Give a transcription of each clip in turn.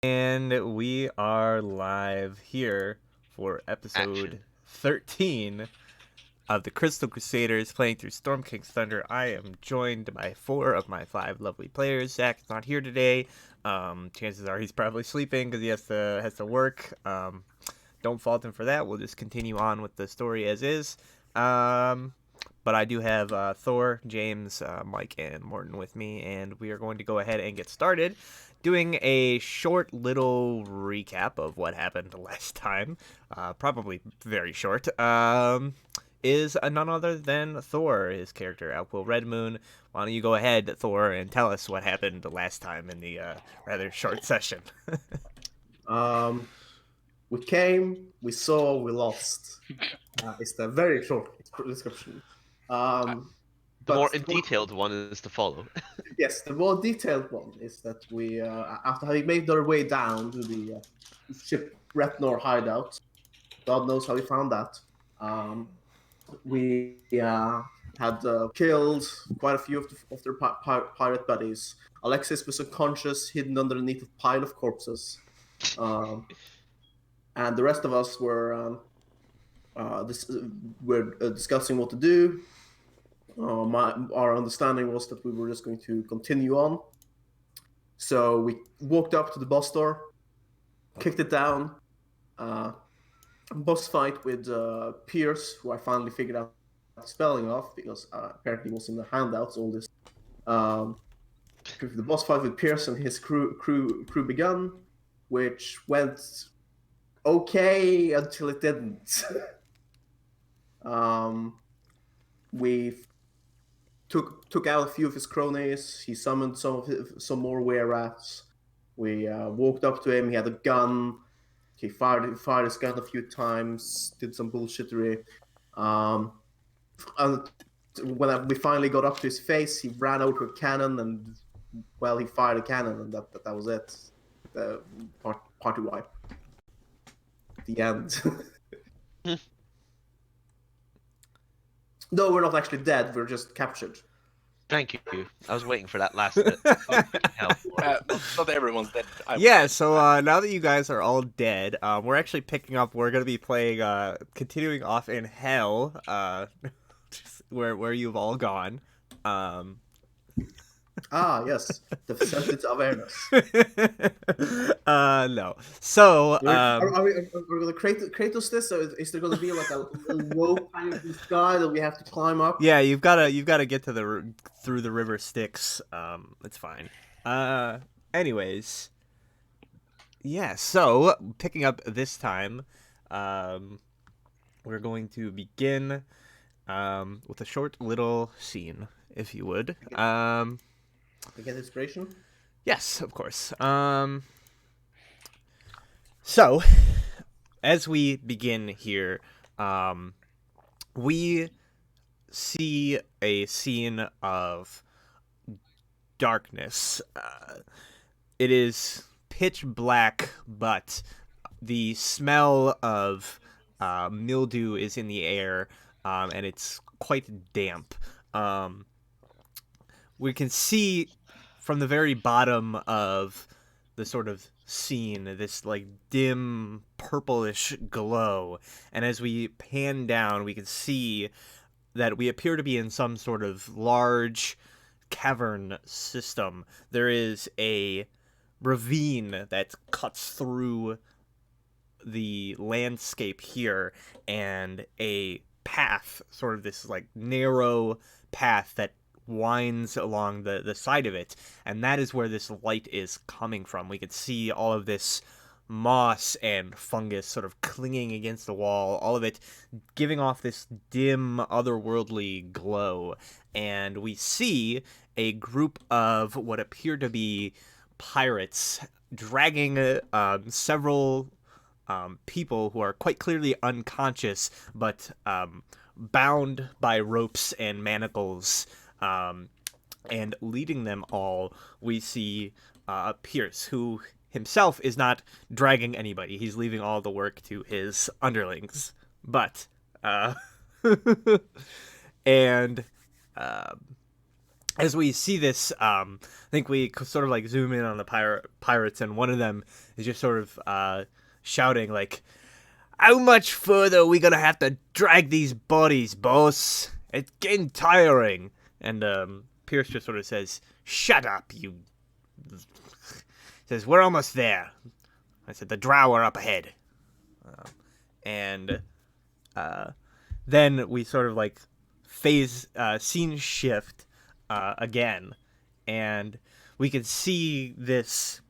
And we are live here for episode Action. 13 of the Crystal Crusaders playing through Storm King's Thunder. I am joined by 4 of my 5 lovely players. Zach is not here today. Chances are he's probably sleeping because he has to work. Don't fault him for that. We'll just continue on with the story as is. But I do have Thor, James, Mike, and Morton with me, and we are going to go ahead and get started doing a short little recap of what happened last time. Probably very short. Is none other than Thor, his character, Outquill Redmoon. Why don't you go ahead, Thor, and tell us what happened last time in the rather short session? We came, we saw, we lost. It's the very short description. The more detailed one is to follow. Yes, the more detailed one is that we, after having made our way down to the ship Retnor hideout, God knows how we found that, we had killed quite a few of their pirate buddies. Alexis was unconscious, hidden underneath a pile of corpses. And the rest of us were discussing what to do. Our understanding was that we were just going to continue on. So we walked up to the boss door, kicked it down. Boss fight with Pierce, who I finally figured out the spelling of because apparently it was in the handouts. All this. The boss fight with Pierce and his crew begun, which went okay until it didn't. We took out a few of his cronies. He summoned some more were-rats. We walked up to him. He had a gun. He fired his gun a few times. Did some bullshittery. And when we finally got up to his face, he ran out with a cannon, and he fired a cannon, and that was it. The party wipe. The end. No, we're not actually dead. We're just captured. Thank you. I was waiting for that last bit. Not everyone's dead. Yeah, so now that you guys are all dead, we're actually picking up. We're going to be playing, continuing off in Hell, where you've all gone. Yes, the percentage of awareness. No. So, are we going to Kratos this? Or is there going to be like a rope hanging from the sky that we have to climb up? Yeah, you've got to get to through the river Styx. It's fine. Anyways, yeah. So picking up this time, we're going to begin with a short little scene, if you would. To get inspiration? Yes, of course. So, as we begin here, we see a scene of darkness. It is pitch black, but the smell of mildew is in the air, and it's quite damp. We can see from the very bottom of the sort of scene this like dim purplish glow, and as we pan down we can see that we appear to be in some sort of large cavern system. There is a ravine that cuts through the landscape here, and a path, sort of this like narrow path that winds along the side of it, and that is where this light is coming from. We could see all of this moss and fungus sort of clinging against the wall, all of it giving off this dim otherworldly glow, and we see a group of what appear to be pirates dragging several people who are quite clearly unconscious, but bound by ropes and manacles. And leading them all, we see Pierce, who himself is not dragging anybody. He's leaving all the work to his underlings. But, and as we see this, I think we sort of like zoom in on the pirates, and one of them is just sort of shouting like, "How much further are we gonna have to drag these bodies, boss? It's getting tiring." And Pierce just sort of says, "Shut up, you." Says, "We're almost there." I said, "The drow are up ahead." And then we sort of like scene shift again, and we can see this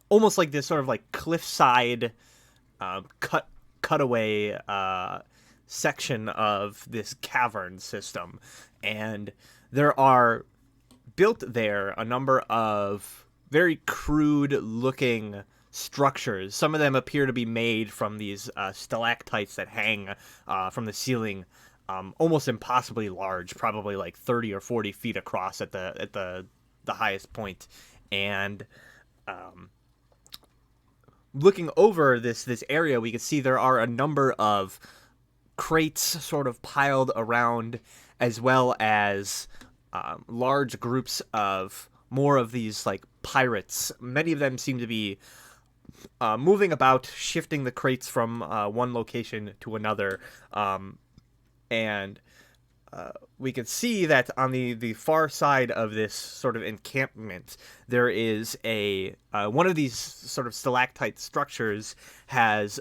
almost like this sort of like cliffside cutaway section of this cavern system, and there are built there a number of very crude looking structures. Some of them appear to be made from these stalactites that hang from the ceiling, almost impossibly large, probably like 30 or 40 feet across at the highest point. And looking over this area, we can see there are a number of crates sort of piled around, as well as large groups of more of these like pirates. Many of them seem to be moving about, shifting the crates from one location to another, and we can see that on the far side of this sort of encampment, there is a one of these sort of stalactite structures has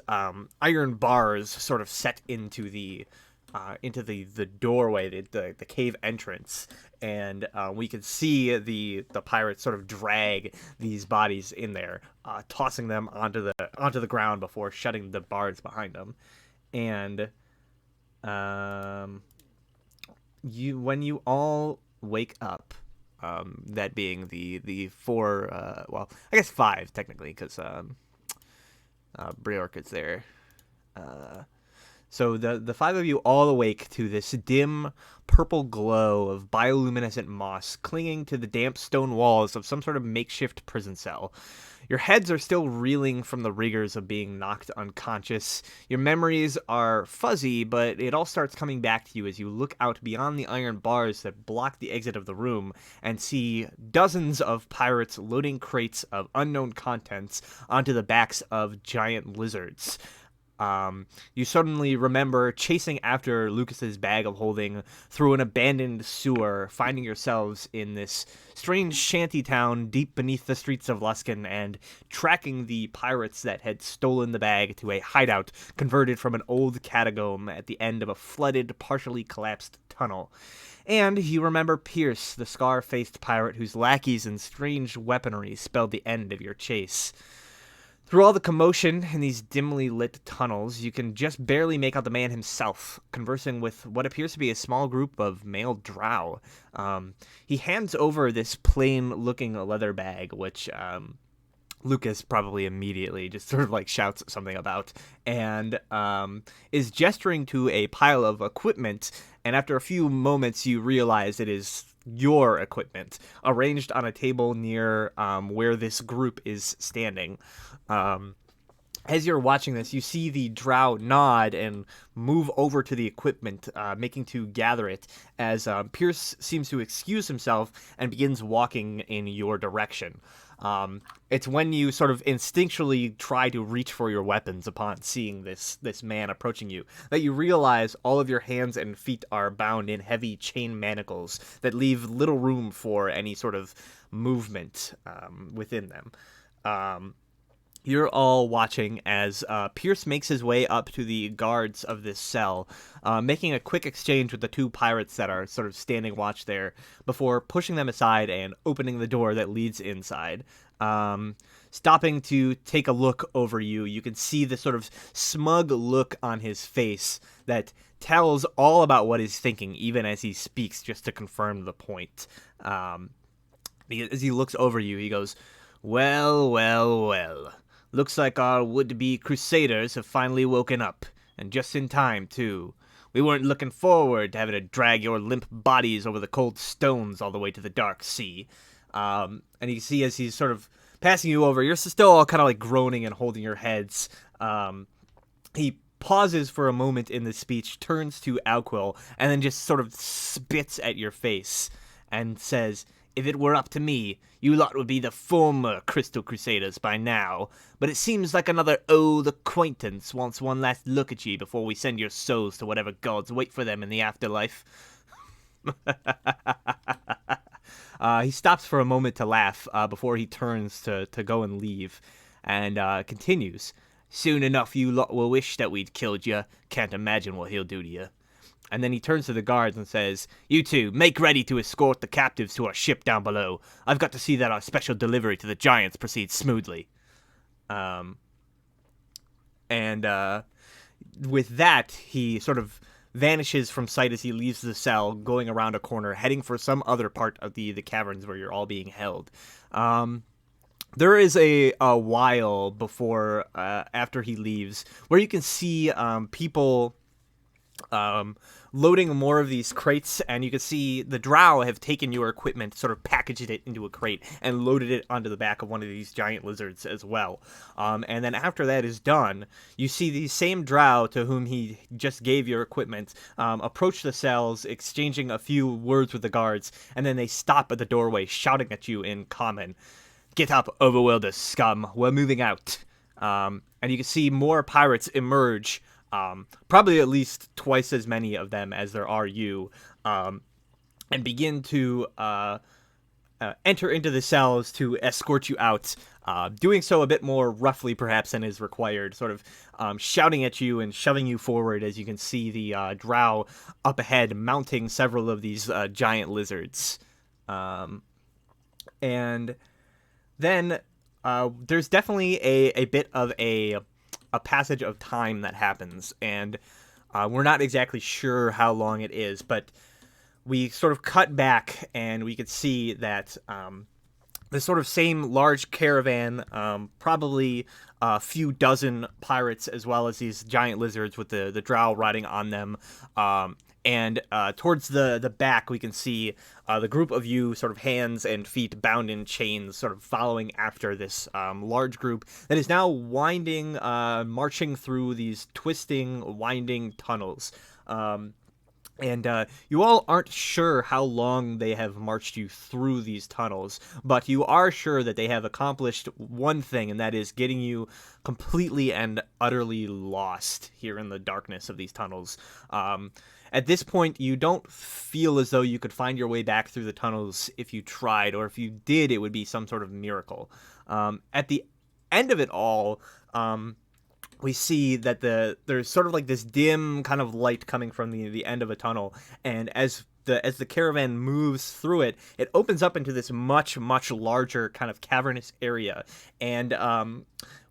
iron bars sort of set into the doorway, the cave entrance, and we can see the pirates sort of drag these bodies in there, tossing them onto the ground before shutting the bars behind them. And when you all wake up, that being the four, well, I guess five technically, because Briork is there. So the five of you all awake to this dim purple glow of bioluminescent moss clinging to the damp stone walls of some sort of makeshift prison cell. Your heads are still reeling from the rigors of being knocked unconscious. Your memories are fuzzy, but it all starts coming back to you as you look out beyond the iron bars that block the exit of the room and see dozens of pirates loading crates of unknown contents onto the backs of giant lizards. You suddenly remember chasing after Lucas's bag of holding through an abandoned sewer, finding yourselves in this strange shanty town deep beneath the streets of Luskan, and tracking the pirates that had stolen the bag to a hideout converted from an old catacomb at the end of a flooded, partially collapsed tunnel. And you remember Pierce, the scar-faced pirate whose lackeys and strange weaponry spelled the end of your chase. Through all the commotion in these dimly lit tunnels, you can just barely make out the man himself, conversing with what appears to be a small group of male drow. He hands over this plain-looking leather bag, which Lucas probably immediately just sort of like shouts something about, and is gesturing to a pile of equipment, and after a few moments you realize it is your equipment, arranged on a table near where this group is standing. As you're watching this, you see the drow nod and move over to the equipment, making to gather it, as Pierce seems to excuse himself and begins walking in your direction. It's when you sort of instinctually try to reach for your weapons upon seeing this man approaching you that you realize all of your hands and feet are bound in heavy chain manacles that leave little room for any sort of movement within them. You're all watching as Pierce makes his way up to the guards of this cell, making a quick exchange with the two pirates that are sort of standing watch there before pushing them aside and opening the door that leads inside. Stopping to take a look over you, you can see the sort of smug look on his face that tells all about what he's thinking, even as he speaks, just to confirm the point. As he looks over you, he goes, "Well, well, well. Looks like our would-be Crusaders have finally woken up, and just in time, too. We weren't looking forward to having to drag your limp bodies over the cold stones all the way to the dark sea." And you see as he's sort of passing you over, you're still all kind of like groaning and holding your heads. He pauses for a moment in the speech, turns to Alquil, and then just sort of spits at your face and says, "If it were up to me, you lot would be the former Crystal Crusaders by now, but it seems like another old acquaintance wants one last look at ye before we send your souls to whatever gods wait for them in the afterlife." He stops for a moment to laugh before he turns to go and leave, and continues, "Soon enough you lot will wish that we'd killed you. Can't imagine what he'll do to you." And then he turns to the guards and says, "You two, make ready to escort the captives to our ship down below. I've got to see that our special delivery to the giants proceeds smoothly." With that, he sort of vanishes from sight as he leaves the cell, going around a corner, heading for some other part of the caverns where you're all being held. There is a while before, after he leaves, where you can see people loading more of these crates, and you can see the drow have taken your equipment, sort of packaged it into a crate, and loaded it onto the back of one of these giant lizards as well. And then after that is done, you see the same drow to whom he just gave your equipment approach the cells, exchanging a few words with the guards, and then they stop at the doorway, shouting at you in common, "Get up, overworlder scum, we're moving out." And you can see more pirates emerge, probably at least twice as many of them as there are you, and begin to enter into the cells to escort you out, doing so a bit more roughly perhaps than is required, sort of shouting at you and shoving you forward as you can see the drow up ahead mounting several of these giant lizards. And then there's definitely a bit of a passage of time that happens, and we're not exactly sure how long it is, but we sort of cut back and we could see that the sort of same large caravan, probably a few dozen pirates as well as these giant lizards with the drow riding on them, and towards the back we can see the group of you, sort of hands and feet bound in chains, sort of following after this large group that is now winding, marching through these twisting, winding tunnels. And you all aren't sure how long they have marched you through these tunnels, but you are sure that they have accomplished one thing, and that is getting you completely and utterly lost here in the darkness of these tunnels. At this point, you don't feel as though you could find your way back through the tunnels if you tried, or if you did, it would be some sort of miracle. At the end of it all, we see that there's sort of like this dim kind of light coming from the end of a tunnel, and as the caravan moves through it, it opens up into this much, much larger kind of cavernous area, and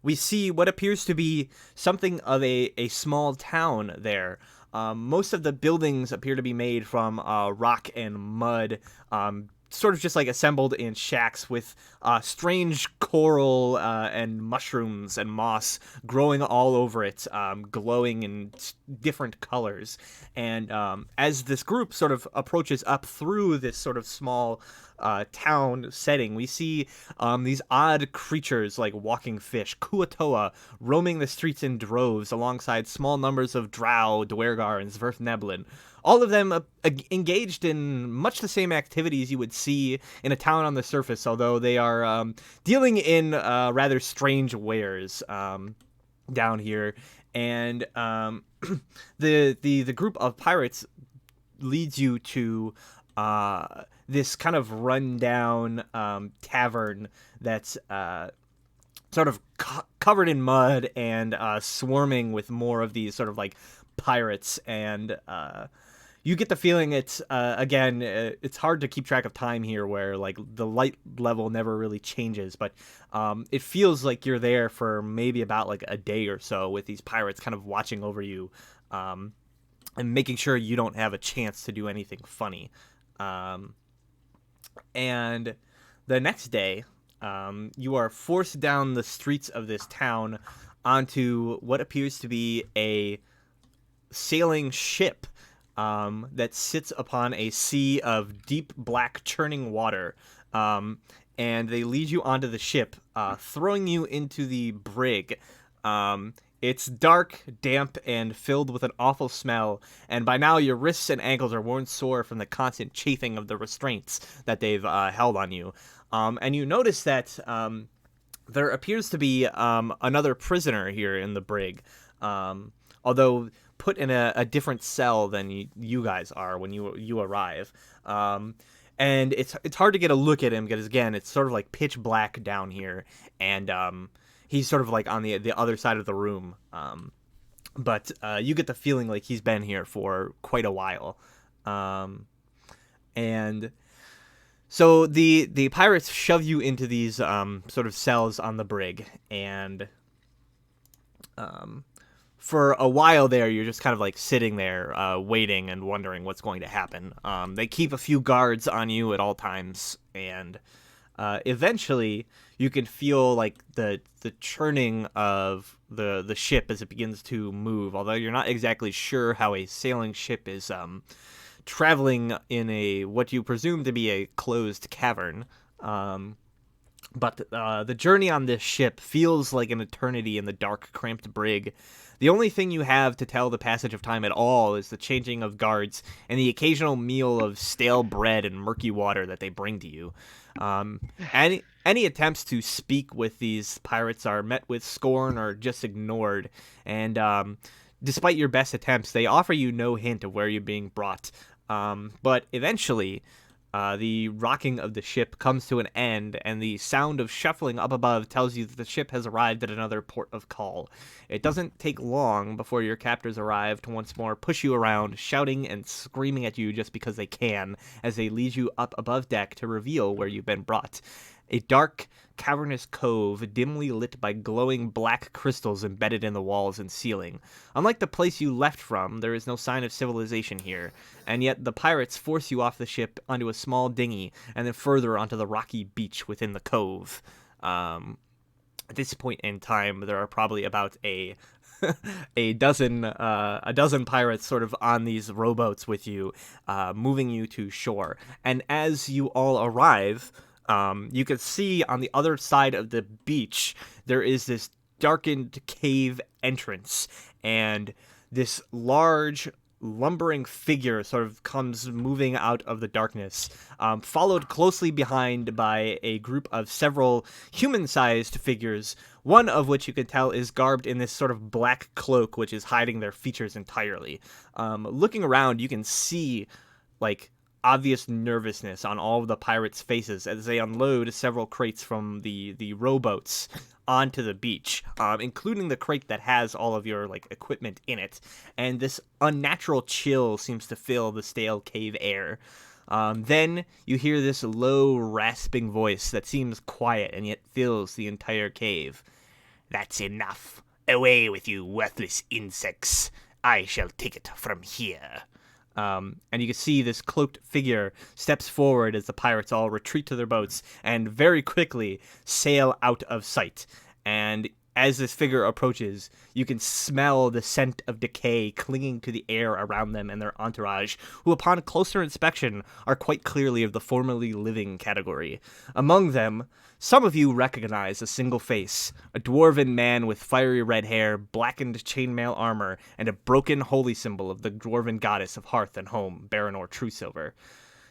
we see what appears to be something of a small town there. Most of the buildings appear to be made from rock and mud, sort of just like assembled in shacks with strange coral and mushrooms and moss growing all over it, glowing in different colors. And as this group sort of approaches up through this sort of small town setting, we see these odd creatures like walking fish, Kuatoa, roaming the streets in droves alongside small numbers of drow, Dwergar, and Zwerfneblin. All of them engaged in much the same activities you would see in a town on the surface, although they are dealing in rather strange wares down here. And the group of pirates leads you to this kind of rundown tavern that's sort of covered in mud and swarming with more of these sort of like pirates, and you get the feeling it's again, it's hard to keep track of time here, where like the light level never really changes, but it feels like you're there for maybe about like a day or so with these pirates kind of watching over you, and making sure you don't have a chance to do anything funny. And the next day, you are forced down the streets of this town onto what appears to be a sailing ship that sits upon a sea of deep black churning water, and they lead you onto the ship, throwing you into the brig. It's dark, damp, and filled with an awful smell, and by now your wrists and ankles are worn sore from the constant chafing of the restraints that they've held on you. And you notice that there appears to be another prisoner here in the brig, although put in a different cell than you guys are when you arrive. And it's hard to get a look at him because, again, it's sort of like pitch black down here, and he's sort of like on the other side of the room. But you get the feeling like he's been here for quite a while. And so the pirates shove you into these sort of cells on the brig, and for a while there, you're just kind of like sitting there waiting and wondering what's going to happen. They keep a few guards on you at all times, and eventually you can feel like the churning of the ship as it begins to move, although you're not exactly sure how a sailing ship is traveling in a what you presume to be a closed cavern. But the journey on this ship feels like an eternity in the dark, cramped brig. The only thing you have to tell the passage of time at all is the changing of guards and the occasional meal of stale bread and murky water that they bring to you. Any attempts to speak with these pirates are met with scorn or just ignored, and despite your best attempts, they offer you no hint of where you're being brought. But eventually, the rocking of the ship comes to an end, and the sound of shuffling up above tells you that the ship has arrived at another port of call. It doesn't take long before your captors arrive to once more push you around, shouting and screaming at you just because they can, as they lead you up above deck to reveal where you've been brought. A dark, cavernous cove, dimly lit by glowing black crystals embedded in the walls and ceiling. Unlike the place you left from, there is no sign of civilization here, and yet the pirates force you off the ship onto a small dinghy, and then further onto the rocky beach within the cove. At this point in time, there are probably about a dozen pirates sort of on these rowboats with you, moving you to shore. And as you all arrive, you can see on the other side of the beach, there is this darkened cave entrance, and this large, lumbering figure sort of comes moving out of the darkness, followed closely behind by a group of several human-sized figures, one of which you can tell is garbed in this sort of black cloak, which is hiding their features entirely. Looking around, you can see, like, obvious nervousness on all of the pirates' faces as they unload several crates from the rowboats onto the beach, including the crate that has all of your like equipment in it. And this unnatural chill seems to fill the stale cave air. Then you hear this low, rasping voice that seems quiet and yet fills the entire cave. "That's enough. Away with you, worthless insects. I shall take it from here." And you can see this cloaked figure steps forward as the pirates all retreat to their boats and very quickly sail out of sight. And as this figure approaches, you can smell the scent of decay clinging to the air around them and their entourage, who upon closer inspection are quite clearly of the formerly living category. Among them, some of you recognize a single face, a dwarven man with fiery red hair, blackened chainmail armor, and a broken holy symbol of the dwarven goddess of hearth and home, Baranor Truesilver.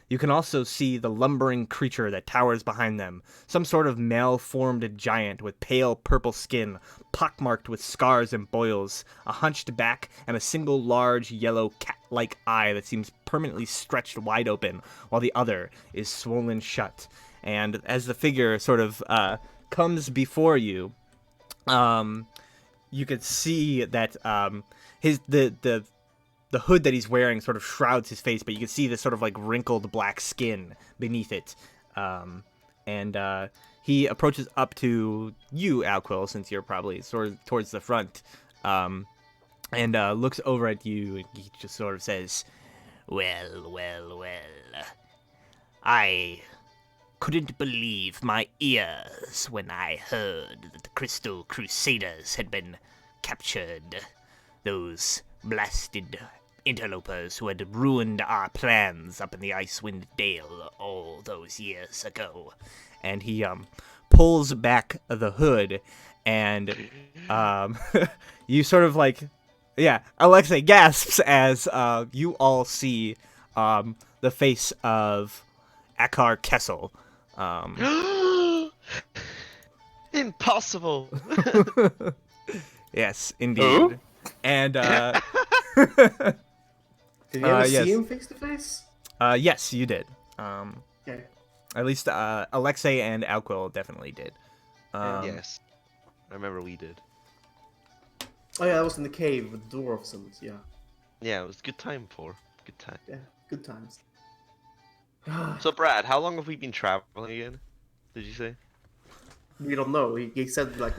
You can also see the lumbering creature that towers behind them, some sort of malformed giant with pale purple skin, pockmarked with scars and boils, a hunched back, and a single large yellow cat-like eye that seems permanently stretched wide open, while the other is swollen shut. And as the figure sort of comes before you, you can see that the hood that he's wearing sort of shrouds his face, but you can see this sort of like wrinkled black skin beneath it. And he approaches up to you, Alquil, since you're probably sort of towards the front, and looks over at you, and he just sort of says, well. I couldn't believe my ears when I heard that the Crystal Crusaders had been captured. Those blasted interlopers who had ruined our plans up in the Icewind Dale all those years ago. And he pulls back the hood, and you sort of like, yeah, Alexei gasps as you all see the face of Akar Kessel. Impossible. Yes, indeed. Who? And Did you ever yes. see him face to face? Yes, you did. Okay. At least Alexei and Alquil definitely did. Yes, I remember we did. Oh yeah, I was in the cave with dwarves and yeah. Yeah, it was good time for good time. Yeah, good times. So Brad, how long have we been traveling again? Did you say? We don't know. He said like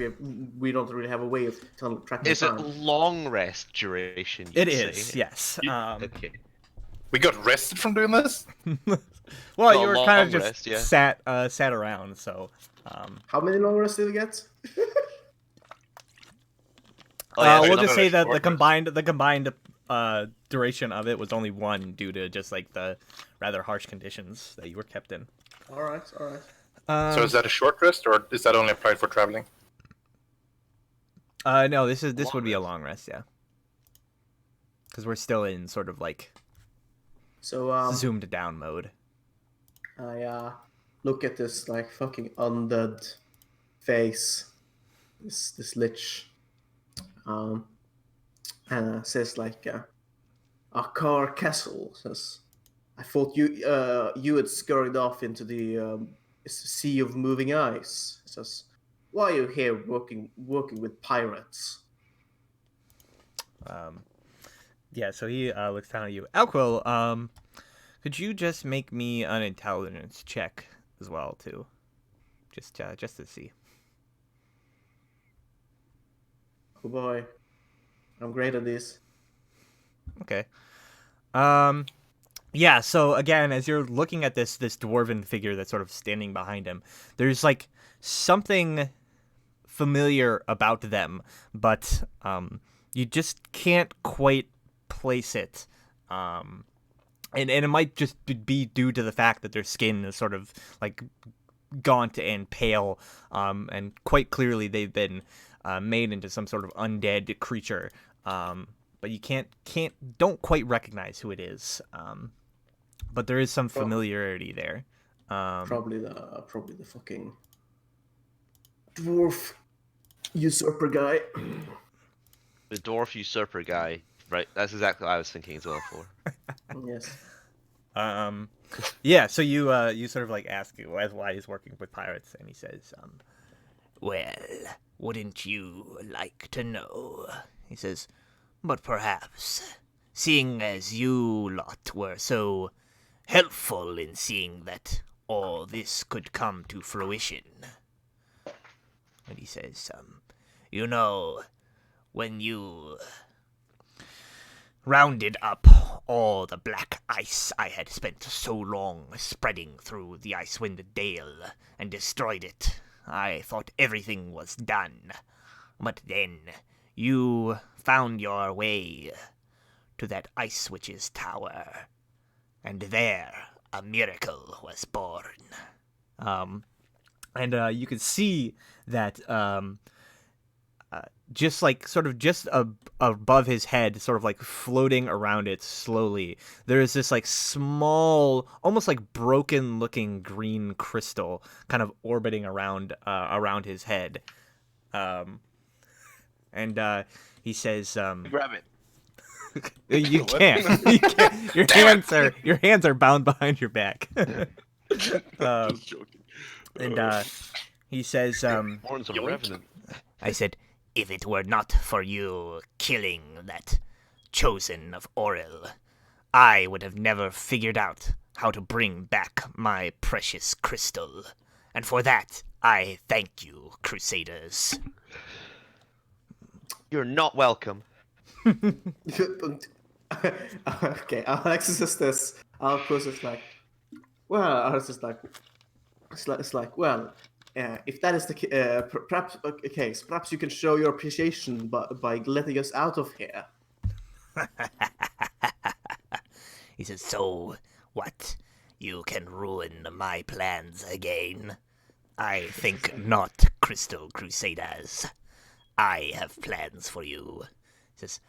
we don't really have a way of tracking Is it time. long rest duration? It you'd is, say? yes. Okay. We got rested from doing this? Well, So you a were kind of long just rest, yeah. sat around, so. How many long rests did we get? Oh, yeah, We'll so just another say that short the combined duration of it was only one due to just like the rather harsh conditions that you were kept in. All right. So is that a short rest, or is that only applied for traveling? No, this Long would be a rest. long rest, yeah. Because we're still in sort of like So zoomed down mode. I look at this like fucking undead face, this lich, and says like, Akar Castle says, I thought you had scurried off into the sea of moving ice. He says, why are you here working with pirates? Yeah, so he looks down at you. Alquil, could you just make me an intelligence check as well, too? Just to see. Oh boy, I'm great at this. Okay. Yeah, so again, as you're looking at this dwarven figure that's sort of standing behind him, there's like something familiar about them, but you just can't quite place it. And it might just be due to the fact that their skin is sort of like gaunt and pale, and quite clearly they've been made into some sort of undead creature. But you don't quite recognize who it is. But there is some familiarity there. Probably the fucking dwarf usurper guy. The dwarf usurper guy, right? That's exactly what I was thinking as well for. Yes. Yeah. So you sort of like ask why he's working with pirates, and he says, "Well, wouldn't you like to know?" He says, "But perhaps, seeing as you lot were so helpful in seeing that all this could come to fruition." And he says, "You know, when you rounded up all the black ice I had spent so long spreading through the Icewind Dale and destroyed it, I thought everything was done. But then you found your way to that Ice Witch's tower, and there a miracle was born." And you can see that just like sort of just above his head, sort of like floating around it slowly, there is this like small, almost like broken looking green crystal kind of orbiting around his head. And he says, Grab it. you What? can't. You can't. Your hands are bound behind your back." Just joking. And he says, Horns of a revenant. I said, "If it were not for you killing that chosen of Oril, I would have never figured out how to bring back my precious crystal. And for that, I thank you, Crusaders." You're not welcome. Okay, Alexis is this. Alcus is like, well, Alexis is like, it's like, well, if that is the perhaps case, perhaps you can show your appreciation by letting us out of here. He says, "So, what? You can ruin my plans again? I think not, Crystal Crusaders. I have plans for you. He says,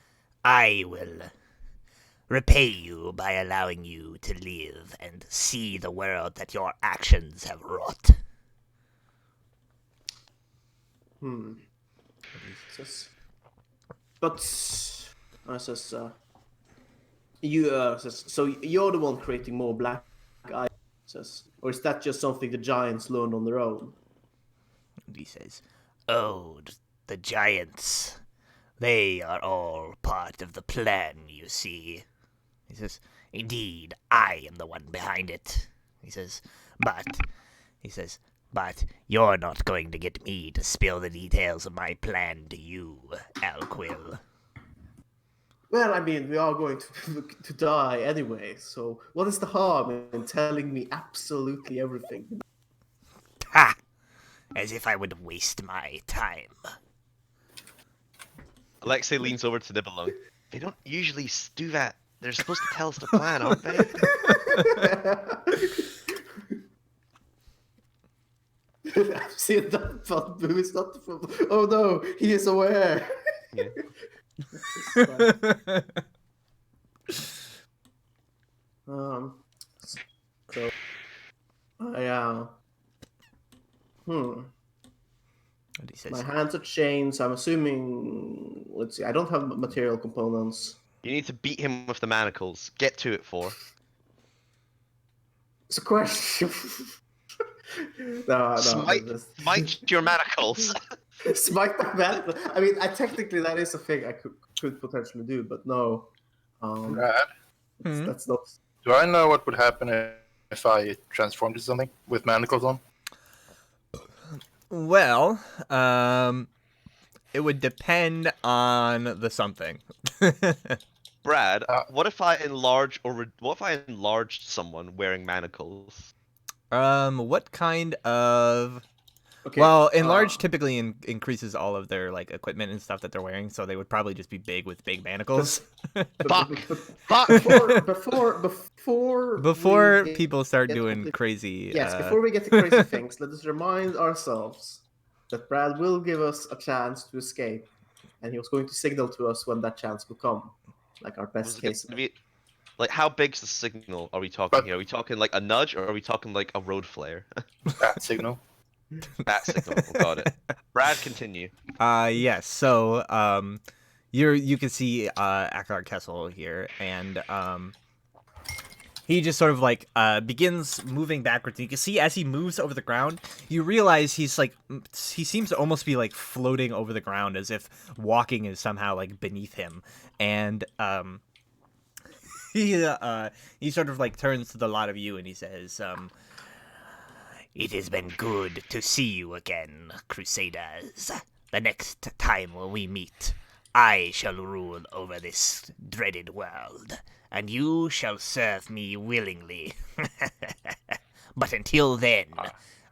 I will repay you by allowing you to live and see the world that your actions have wrought. Says, but says you says, so you're the one creating more black eyes, says, or is that just something the giants learned on their own? And he says, oh, the giants. They are all part of the plan, you see. He says, indeed, I am the one behind it. He says, but you're not going to get me to spill the details of my plan to you, Alquill. Well, I mean, we are going to die anyway, so what is the harm in telling me absolutely everything? Ha! As if I would waste my time. Alexei leans over to Nibelung. They don't usually do that. They're supposed to tell us the plan, aren't they? I've seen that fun movie. It's not the film. Oh no, he is aware. Yeah. So, yeah. And he says, My hands are chained, so I'm assuming. Let's see. I don't have material components. You need to beat him with the manacles. Get to it, for. It's a question. no. Smite your manacles. Smite my manacles. I mean, technically that is a thing I could potentially do, but no. Brad, That's not. do I know what would happen if I transformed into something with manacles on? Well, it would depend on the something. Brad, what if I enlarged someone wearing manacles? What kind of? Okay. Well, enlarge typically increases all of their like equipment and stuff that they're wearing, so they would probably just be big with big manacles. Before people start doing crazy. Yes, before we get to crazy things, let us remind ourselves that Brad will give us a chance to escape, and he was going to signal to us when that chance will come, like our best case. Like, how big's the signal are we talking here? Are we talking like a nudge, or are we talking like a road flare? Bat signal. Bat signal. Got it. Brad, continue. Yes. So, you can see Akar Kessel here, and he just sort of like begins moving backwards. And you can see as he moves over the ground, you realize he seems to almost be like floating over the ground, as if walking is somehow like beneath him, and he sort of like turns to the lot of you and he says, It has been good to see you again, Crusaders. The next time we meet, I shall rule over this dreaded world, and you shall serve me willingly. But until then,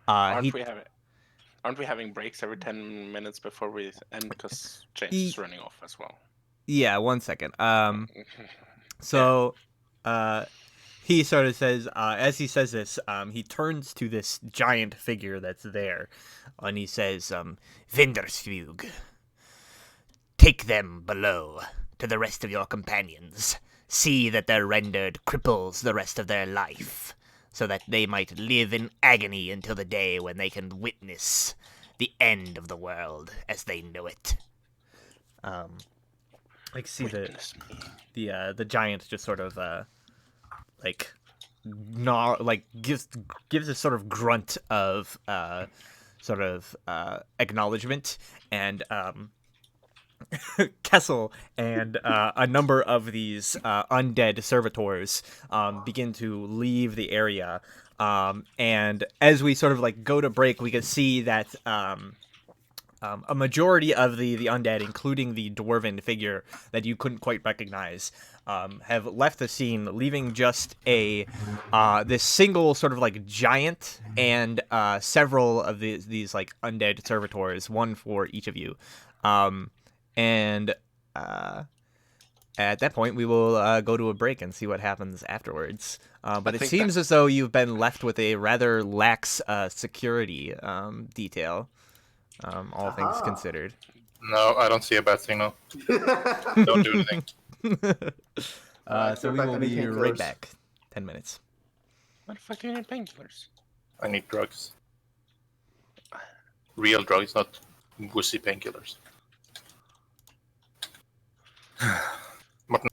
aren't we having breaks every 10 minutes before we end? Because James is running off as well. Yeah, 1 second. So, he sort of says, as he says this, he turns to this giant figure that's there, and he says, Vindersfjug, take them below to the rest of your companions. See that they're rendered cripples the rest of their life, so that they might live in agony until the day when they can witness the end of the world as they know it. Like, see the giant just sort of gives a sort of grunt of acknowledgement, and Kessel and a number of these undead servitors begin to leave the area, and as we sort of like go to break, we can see that a majority of the undead, including the dwarven figure that you couldn't quite recognize, have left the scene, leaving just this single sort of like giant and several of these like undead servitors, one for each of you. And at that point, we will go to a break and see what happens afterwards. But it seems as though you've been left with a rather lax security detail. all things Aha. considered. No, I don't see a bad signal. Don't do anything. So we back will to the be right painkillers. back. 10 minutes. What the fuck do you need painkillers? I need drugs. Real drugs, not wussy painkillers. Martin,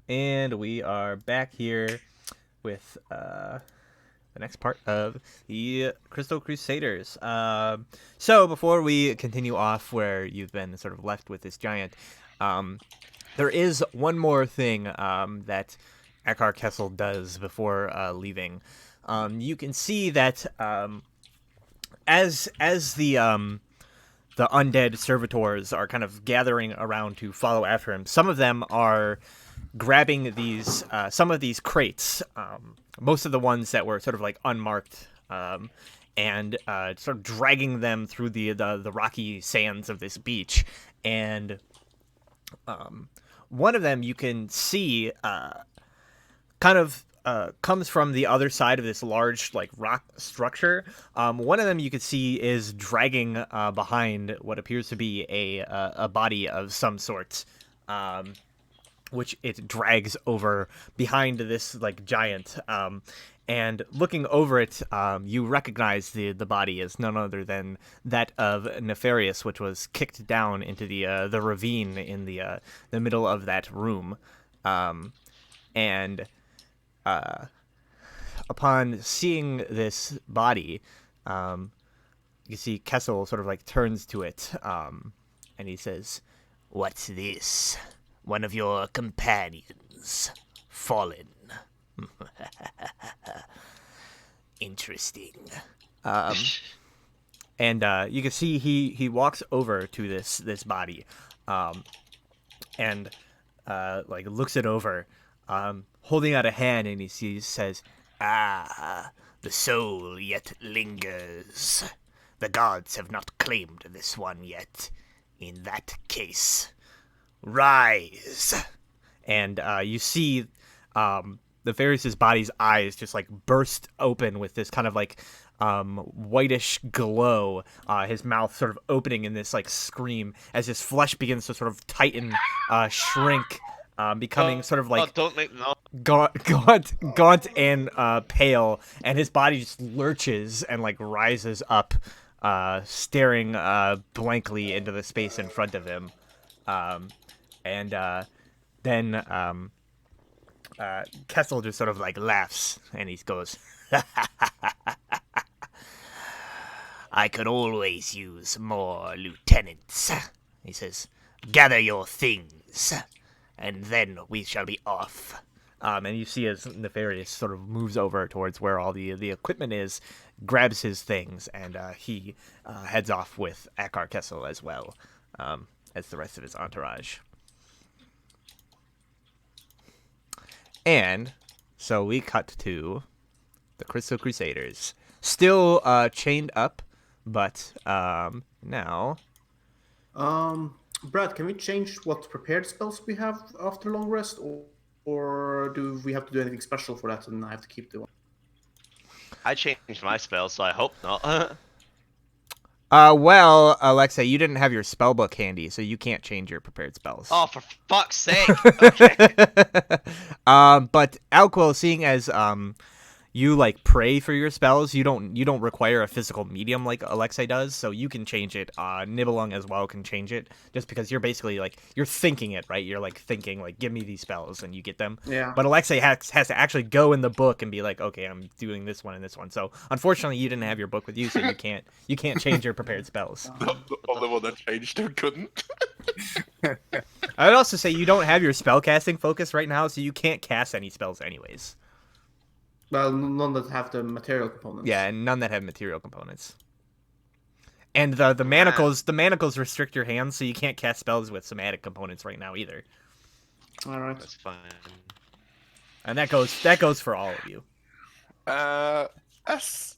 And we are back here with the next part of the Crystal Crusaders. So before we continue off where you've been sort of left with this giant, there is one more thing that Akar Kessel does before leaving. You can see that as the undead servitors are kind of gathering around to follow after him, some of them are grabbing these some of these crates, most of the ones that were sort of like unmarked, and sort of dragging them through the rocky sands of this beach. And one of them you can see kind of comes from the other side of this large like rock structure. One of them you can see is dragging behind what appears to be a body of some sort, which it drags over behind this like giant. And looking over it, you recognize the body as none other than that of Nefarious, which was kicked down into the ravine in the middle of that room. And upon seeing this body, you see Kessel sort of like turns to it, and he says, "What's this? One of your companions fallen. Interesting." And you can see he walks over to this body, and like looks it over, holding out a hand, and says, "Ah, the soul yet lingers. The gods have not claimed this one yet. In that case, rise." And you see Nefarious' body's eyes just like burst open with this kind of like whitish glow, his mouth sort of opening in this like scream as his flesh begins to sort of tighten, shrink, becoming sort of like gaunt and pale, and his body just lurches and like rises up, staring blankly into the space in front of him. Then Kessel just sort of like laughs, and he goes, "I could always use more lieutenants," he says. "Gather your things, and then we shall be off." And you see as Nefarious sort of moves over towards where all the equipment is, grabs his things, and he heads off with Akar Kessel as well, as the rest of his entourage. And so we cut to the Crystal Crusaders, still chained up, but now. Brad, can we change what prepared spells we have after long rest, or do we have to do anything special for that, and I have to keep the one? I changed my spell, so I hope not. Well, Alexa, you didn't have your spell book handy, so you can't change your prepared spells. Oh, for fuck's sake! Okay. But Alquil, seeing as you like pray for your spells, you don't require a physical medium like Alexei does, so you can change it. Nibelung as well can change it, just because you're basically like you're thinking it, right? You're like thinking like, give me these spells, and you get them. Yeah. But Alexei has to actually go in the book and be like, okay, I'm doing this one and this one. So unfortunately, you didn't have your book with you, so you can't change your prepared spells. The only one that changed who couldn't. I would also say you don't have your spellcasting focus right now, so you can't cast any spells anyways. Well, none that have the material components. Yeah, and none that have material components. And the manacles restrict your hands, so you can't cast spells with somatic components right now either. All right. That's fine. And that goes for all of you. As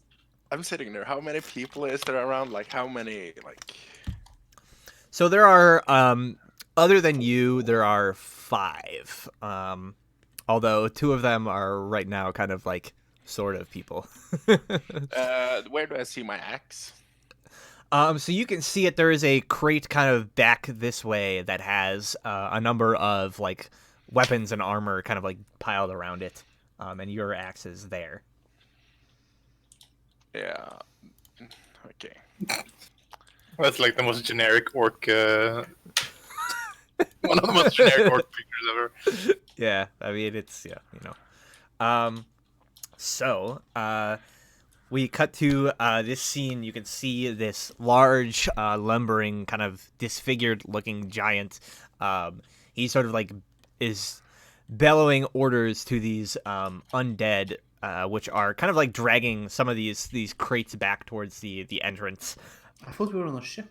I'm sitting there, how many people is there around? Like, how many, like... So there are, other than you, there are 5. Although 2 of them are right now kind of like sort of people. Where do I see my axe? So you can see it. There is a crate kind of back this way that has a number of like weapons and armor kind of like piled around it, and your axe is there. Yeah. Okay. That's like the most generic orc. One of the most generic orc pictures ever. Yeah, I mean it's So we cut to this scene. You can see this large, lumbering, kind of disfigured-looking giant. He sort of like is bellowing orders to these undead, which are kind of like dragging some of these crates back towards the entrance. I thought we were on a ship.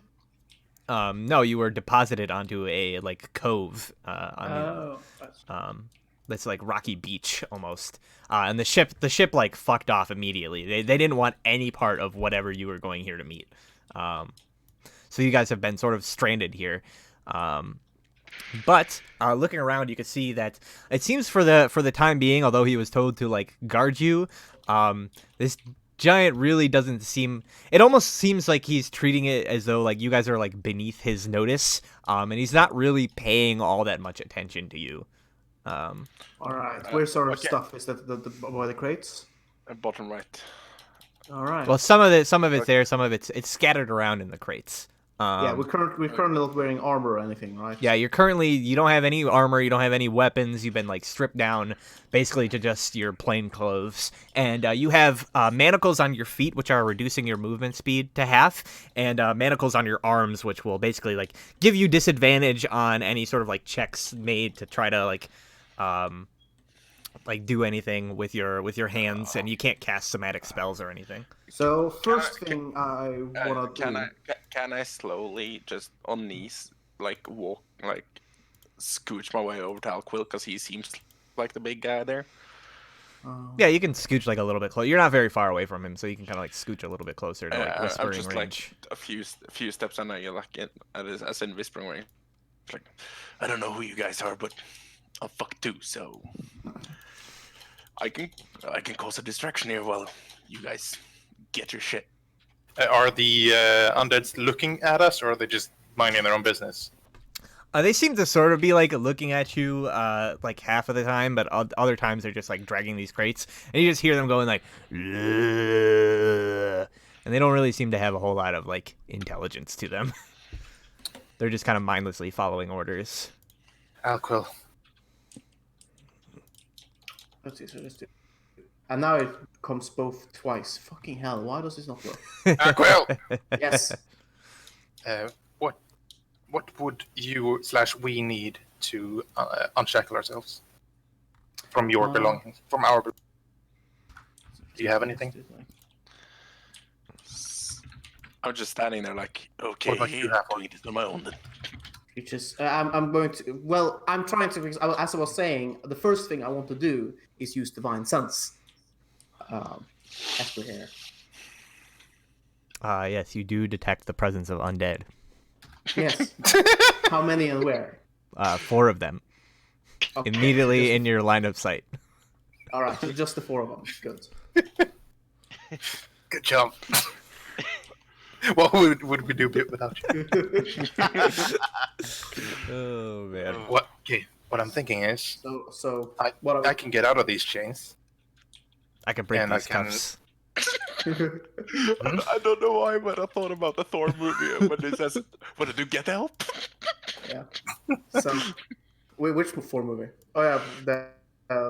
No, you were deposited onto a like cove. That's like rocky beach almost. And the ship like fucked off immediately. They didn't want any part of whatever you were going here to meet. So you guys have been sort of stranded here. But looking around, you can see that it seems for the time being, although he was told to like guard you, this giant really doesn't seem. It almost seems like he's treating it as though like you guys are like beneath his notice, and he's not really paying all that much attention to you. All right, where's our stuff? Is that by the crates? Bottom right. All right. Well, some of it's there, some of it's scattered around in the crates. Yeah, we're currently not wearing armor or anything, right? Yeah, you don't have any armor, you don't have any weapons, you've been like stripped down basically to just your plain clothes. And you have manacles on your feet, which are reducing your movement speed to half, and manacles on your arms, which will basically like give you disadvantage on any sort of like checks made to try to like do anything with your hands, and you can't cast somatic spells or anything. So first thing I wanna do. Can I slowly just on knees like walk like scooch my way over to Alquil because he seems like the big guy there? Yeah, you can scooch like a little bit closer. You're not very far away from him, so you can kind of like scooch a little bit closer to like whispering I'm just range. like a few steps and you're like as in whispering range. Like, I don't know who you guys are, but I'm fucked too, so I can cause a distraction here while you guys get your shit. Are the undeads looking at us, or are they just minding their own business? They seem to sort of be like looking at you like half of the time, but other times they're just like dragging these crates, and you just hear them going like, "Ugh," and they don't really seem to have a whole lot of like intelligence to them. They're just kind of mindlessly following orders. Alquil. Let's do. And now it comes both twice. Fucking hell! Why does this not work? Alquil. Yes. What would you/we need to unshackle ourselves from your belongings, from our? Do you have anything? I'm just standing there like, okay, What about you have? doing this on my own then. I'm going to. Well, I'm trying to. As I was saying, the first thing I want to do is use divine sense. As we're here. Yes, you do detect the presence of undead. Yes. How many and where? 4 of them. Okay, Immediately in your line of sight. All right, so just the 4 of them. Good. Good job. What would we do without you? Oh man. What I'm thinking is, So I can get out of these chains. I can break And I these can- cuffs. I don't know why, but I thought about the Thor movie when it says, "What to do? Get help." Yeah. So, which 4 movie? Oh yeah,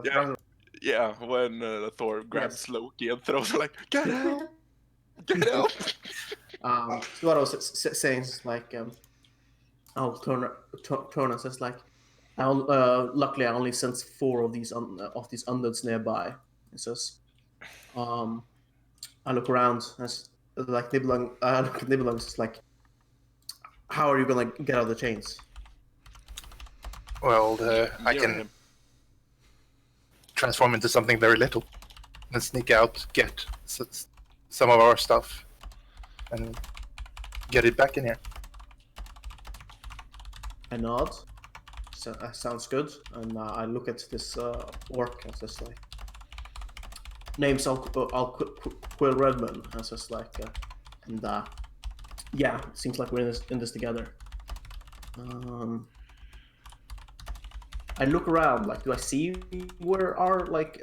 Yeah. Yeah, when Thor grabs Loki and throws like, "Get help! Get help!" So what I was saying is like, Turner says like, luckily I only sent 4 of these undeads nearby. It says, I look around as like Nibelung. I look at Nibelung. It's like, how are you gonna get out of the chains? Well, I Yeah. can transform into something very little and sneak out, get some of our stuff, and get it back in here. I nod. So sounds good. And I look at this orc as just like, name's Quill Redman. As just like, and yeah, it seems like we're in this together. I look around. Like, do I see where are like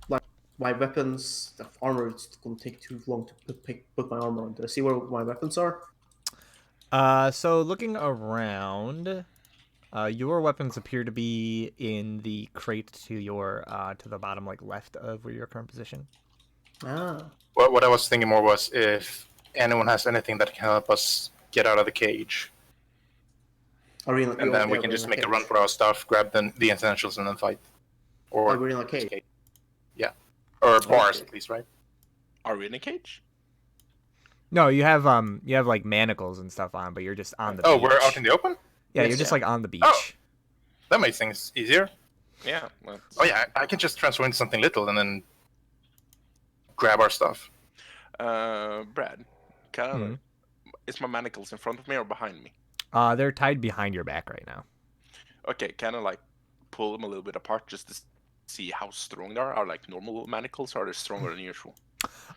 my weapons? The armor is gonna take too long to put my armor on. Do I see where my weapons are? So looking around, Your weapons appear to be in the crate to your to the bottom, like left of where your current position. Ah. What I was thinking more was if anyone has anything that can help us get out of the cage, Are we in, and then we can just make a run for our stuff, grab the essentials, and then fight. Or Are we in a cage? escape. Yeah, or bars Okay. at least, right? Are we in a cage? No, you have like manacles and stuff on, but you're just on the Oh, beach. we're out in the open. Yeah, Yes, you're just yeah. like on the beach. Oh. That makes things easier. Yeah. Let's... Oh yeah, I can just transform into something little and then grab our stuff. Brad, Mhm. is my manacles in front of me or behind me? They're tied behind your back right now. Okay, can I like pull them a little bit apart just to see how strong they are? Are like normal manacles, or are they stronger than usual?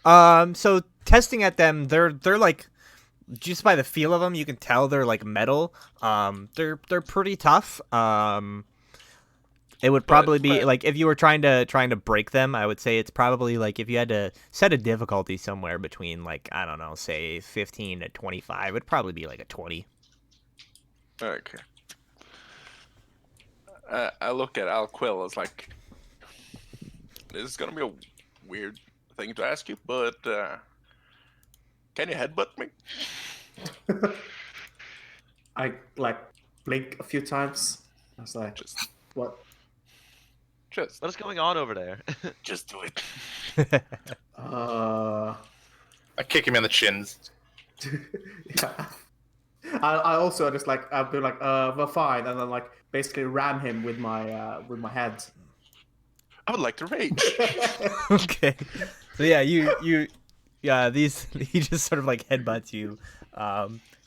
So testing at them, they're like, just by the feel of them, you can tell they're like metal. They're pretty tough. It would probably be but- like if you were trying to break them, I would say it's probably like if you had to set a difficulty somewhere between like, I don't know, say 15 to 25, it'd probably be like a 20. Okay. I look at Al Quill as like, this is gonna be a weird thing to ask you, but can you headbutt me? I like blink a few times. I was like, Just, what? just, What is going on over there? just do it. Uh, I kick him in the chins. yeah. I also just like I'll be like, well, fine, and then like basically ram him with my head. I would like to rage. Okay. So yeah, he just sort of like headbutts you,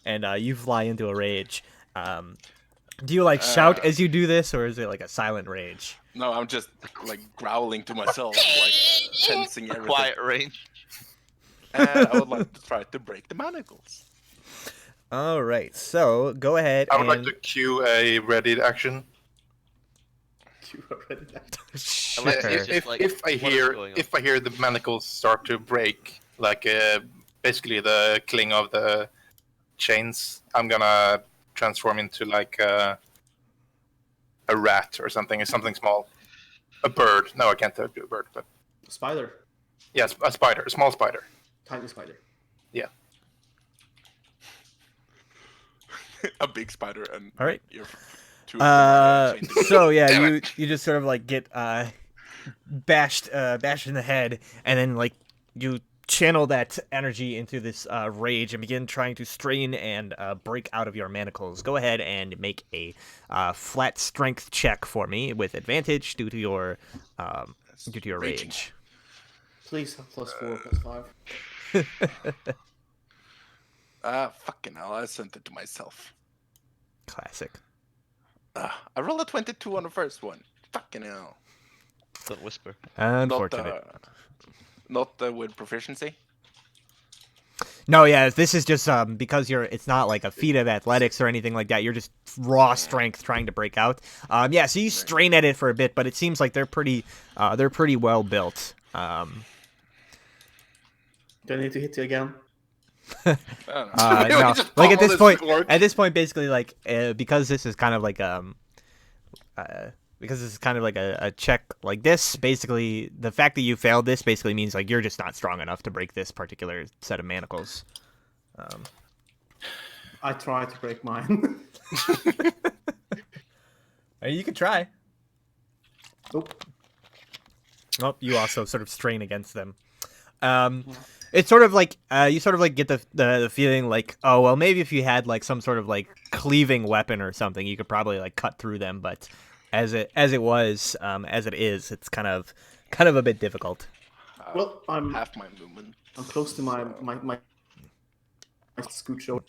and you fly into a rage. Do you like shout as you do this, or is it like a silent rage? No, I'm just like growling to myself, like tensing everything. Quiet range. And I would like to try to break the manacles. All right, so go ahead. I would like and... to cue a ready action. You already died. Sure. Alexis just like, If I what is hear going on? if I hear the manacles start to break, like basically the cling of the chains, I'm gonna transform into like a rat or something small, a bird. No, I can't do a bird, but Spider, yes, a spider, a small spider. tiny spider. A big spider and All right. you're two chained together. So yeah, Damn you just sort of like get bashed in the head, and then like you channel that energy into this rage and begin trying to strain and break out of your manacles. Go ahead and make a flat strength check for me with advantage due to your Raging. rage. Please have +4, +5. Fucking hell, I sent it to myself. Classic. I rolled a 22 on the first one. Fucking hell. Don't whisper. Unfortunate. Not with proficiency. No, yeah, this is just because it's not like a feat of athletics or anything like that. You're just raw strength trying to break out. Yeah, so you strain at it for a bit, but it seems like they're pretty well built. Do I need to hit you again? I don't know. No, Just like pummel at this point, basically, like because this is kind of like because this is kind of like a check like this. Basically, the fact that you failed this basically means like you're just not strong enough to break this particular set of manacles. I tried to break mine. You could try. Nope. Oh, you also sort of strain against them. It's sort of like you sort of like get the feeling like, oh well, maybe if you had like some sort of like cleaving weapon or something, you could probably like cut through them. But as it is, it's kind of a bit difficult. Well, I'm Half my movement. close to my scooch over.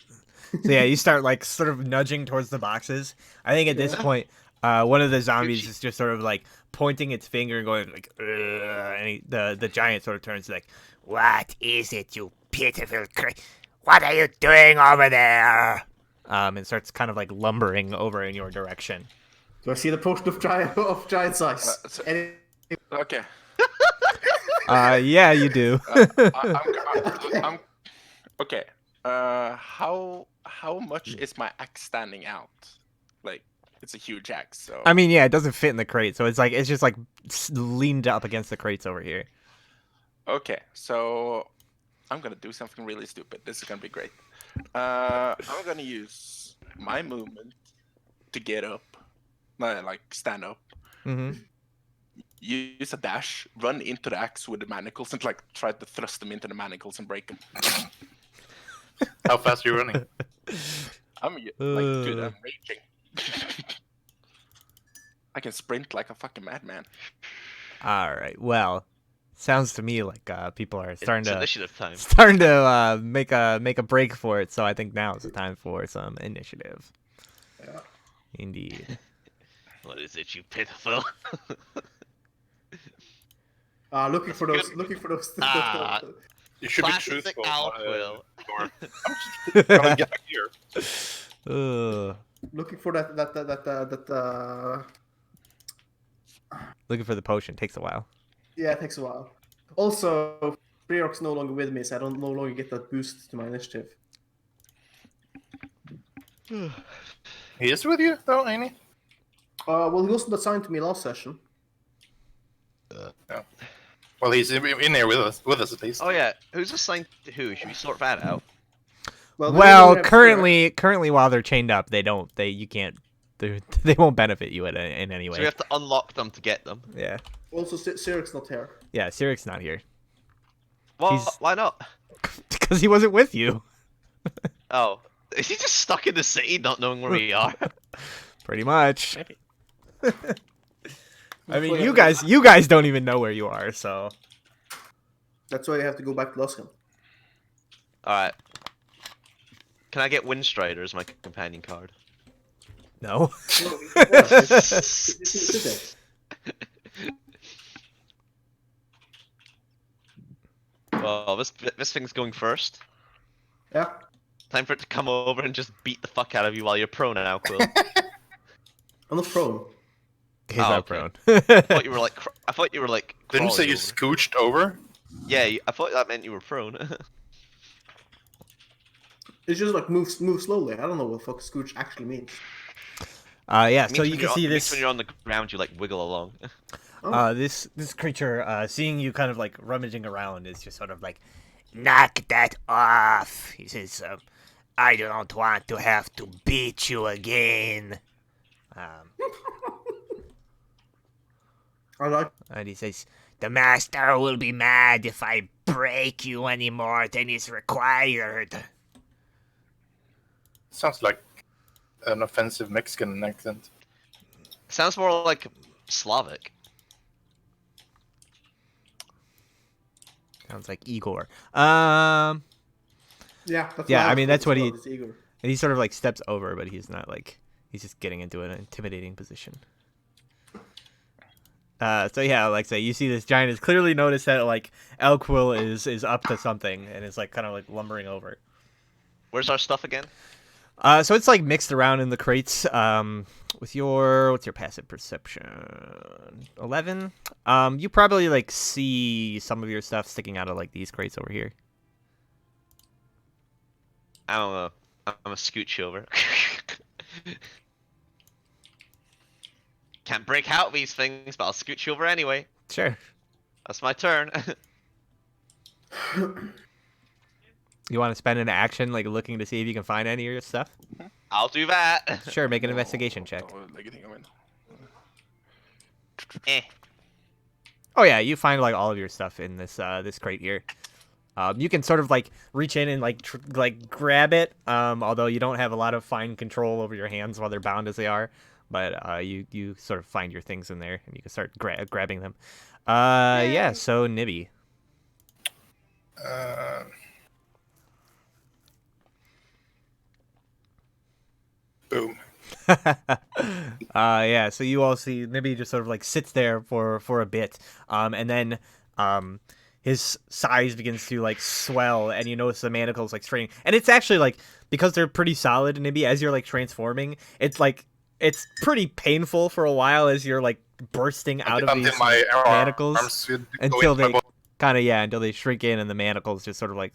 So yeah, you start like sort of nudging towards the boxes. I think at this point, one of the zombies is just sort of like pointing its finger and going like, and the giant sort of turns like, What is it, you pitiful What are you doing over there? and starts kind of like lumbering over in your direction. Do I see the potion of giant size? So- Any- Okay. Yeah, you do. I'm okay. How much is my axe standing out? Like, It's a huge axe. So I mean, yeah, it doesn't fit in the crate, so it's just like leaned up against the crates over here. okay, so I'm gonna do something really stupid. This is gonna be great. I'm gonna use my movement to get up, like stand up. Mm-hmm. Use a dash, run into the axe with the manacles, and like try to thrust them into the manacles and break them. How fast are you running? I'm like, dude, I'm raging. I can sprint like a fucking madman. All right. Well, sounds to me like people are It's starting to initiative time. make a break for it. So I think now is the time for some initiative. Yeah. Indeed. What is it, you pitiful? Looking for those. good. Looking for those. Ah. You should be Classic truthful. Alquill. Or I'm just gonna get here. Looking for that. Looking for the potion takes a while. Yeah, it takes a while. Also, Breork's no longer with me, so I don't no longer get that boost to my initiative. He is with you, though, ain't he? Well, he wasn't assigned to me last session. No. Well, he's in here with us at least. Oh yeah, who's assigned to who? Should we sort that out? Well, Well, currently, while they're chained up, they won't benefit you in any So way. we have to unlock them to get them. Yeah. Also, Sirik's not here. Yeah. Sirik's not here Well, He's- why not? because he wasn't with you. Oh, is he just stuck in the city, not knowing where we are? Pretty much. Maybe. I mean, you guys don't even know where you are, so. That's why you have to go back to Luskan. All right. Can I get Windstrider as my companion card? No. Well, this thing's going first. Yeah. Time for it to come over and just beat the fuck out of you while you're prone now, Quill. I'm not prone. He's Oh, not okay. prone. I thought you were like. I thought you were like. Didn't you say crawling you over. scooched over? Yeah, I thought that meant you were prone. It's just like move slowly. I don't know what the fuck scooch actually means. Yeah. It So means you when can you're see it means this. when you're on the ground, you like wiggle along. This creature, seeing you kind of like rummaging around, is just sort of like, Knock that off. He says, I don't want to have to beat you again. I like. And he says, the master will be mad if I break you any more than is required. Sounds like an offensive Mexican accent. Sounds more like Slavic. sounds like Igor. Yeah. That's Yeah, why I mean, that's what he- it's Igor. And he sort of like steps over, but he's not like he's just getting into an intimidating position. So yeah, like say you see this giant has clearly noticed that like Elquill is up to something and is like kind of like lumbering over. Where's our stuff again? So it's like mixed around in the crates. With what's your passive perception? 11. You probably like see some of your stuff sticking out of like these crates over here. I'm a scooch over. Can't break out these things, but I'll scooch you over anyway. Sure. That's my turn. You want to spend an action like looking to see if you can find any of your stuff? I'll do that. Sure, make an investigation check. Eh. Oh yeah, you find like all of your stuff in this this crate here. You can sort of like reach in and like grab it, although you don't have a lot of fine control over your hands while they're bound as they are. But you sort of find your things in there and you can start grabbing them. Yeah. So Nibby. Boom. Yeah. So you all see Nibby just sort of like sits there for a bit, and then his size begins to like swell, and you notice the manacles like straining, and it's actually like because they're pretty solid, Nibby, as you're like transforming, it's like it's pretty painful for a while as you're like bursting out of these my manacles arms would go until into my they body. until they shrink in and the manacles just sort of like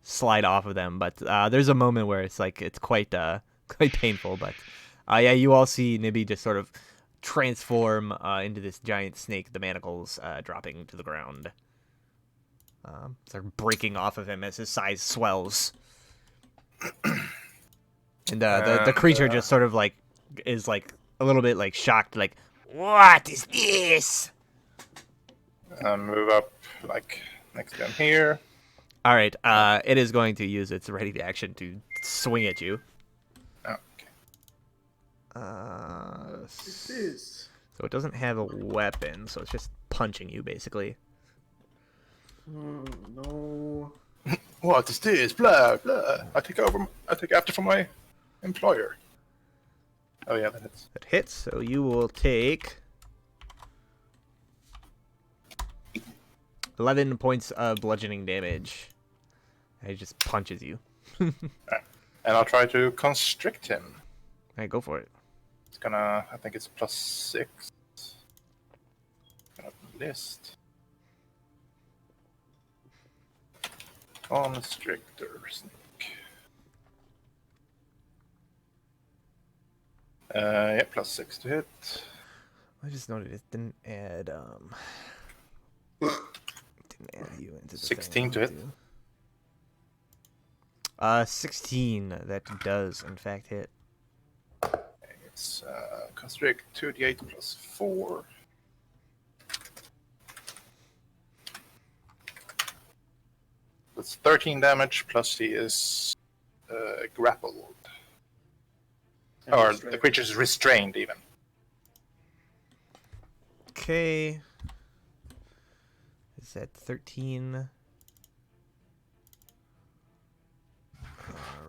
slide off of them. But there's a moment where it's like it's quite painful, but Yeah, you all see Nibby just sort of transform into this giant snake, the manacles dropping to the ground. Start breaking off of him as his size swells. And the creature just sort of like is like a little bit like shocked, like, what is this? Move up like next to him here. All right, it is going to use its ready action to swing at you. Okay. This is. So it doesn't have a weapon, so it's just punching you basically. No. What is this? Blah blah. I take after from my employer. Oh yeah, that hits. It hits, so you will take 11 points of bludgeoning damage. And he just punches you. And I'll try to constrict him. Alright, go for it. It's gonna. I think it's +6. Gonna list. Constrictor snake. Yeah, +6 to hit. I just noted it didn't add didn't add you into the 16 to hit. 16. That does in fact hit. It's constrict 2d8 +4. That's 13 damage, plus he is grappled. Or the creature is restrained, even. Okay. Is that 13?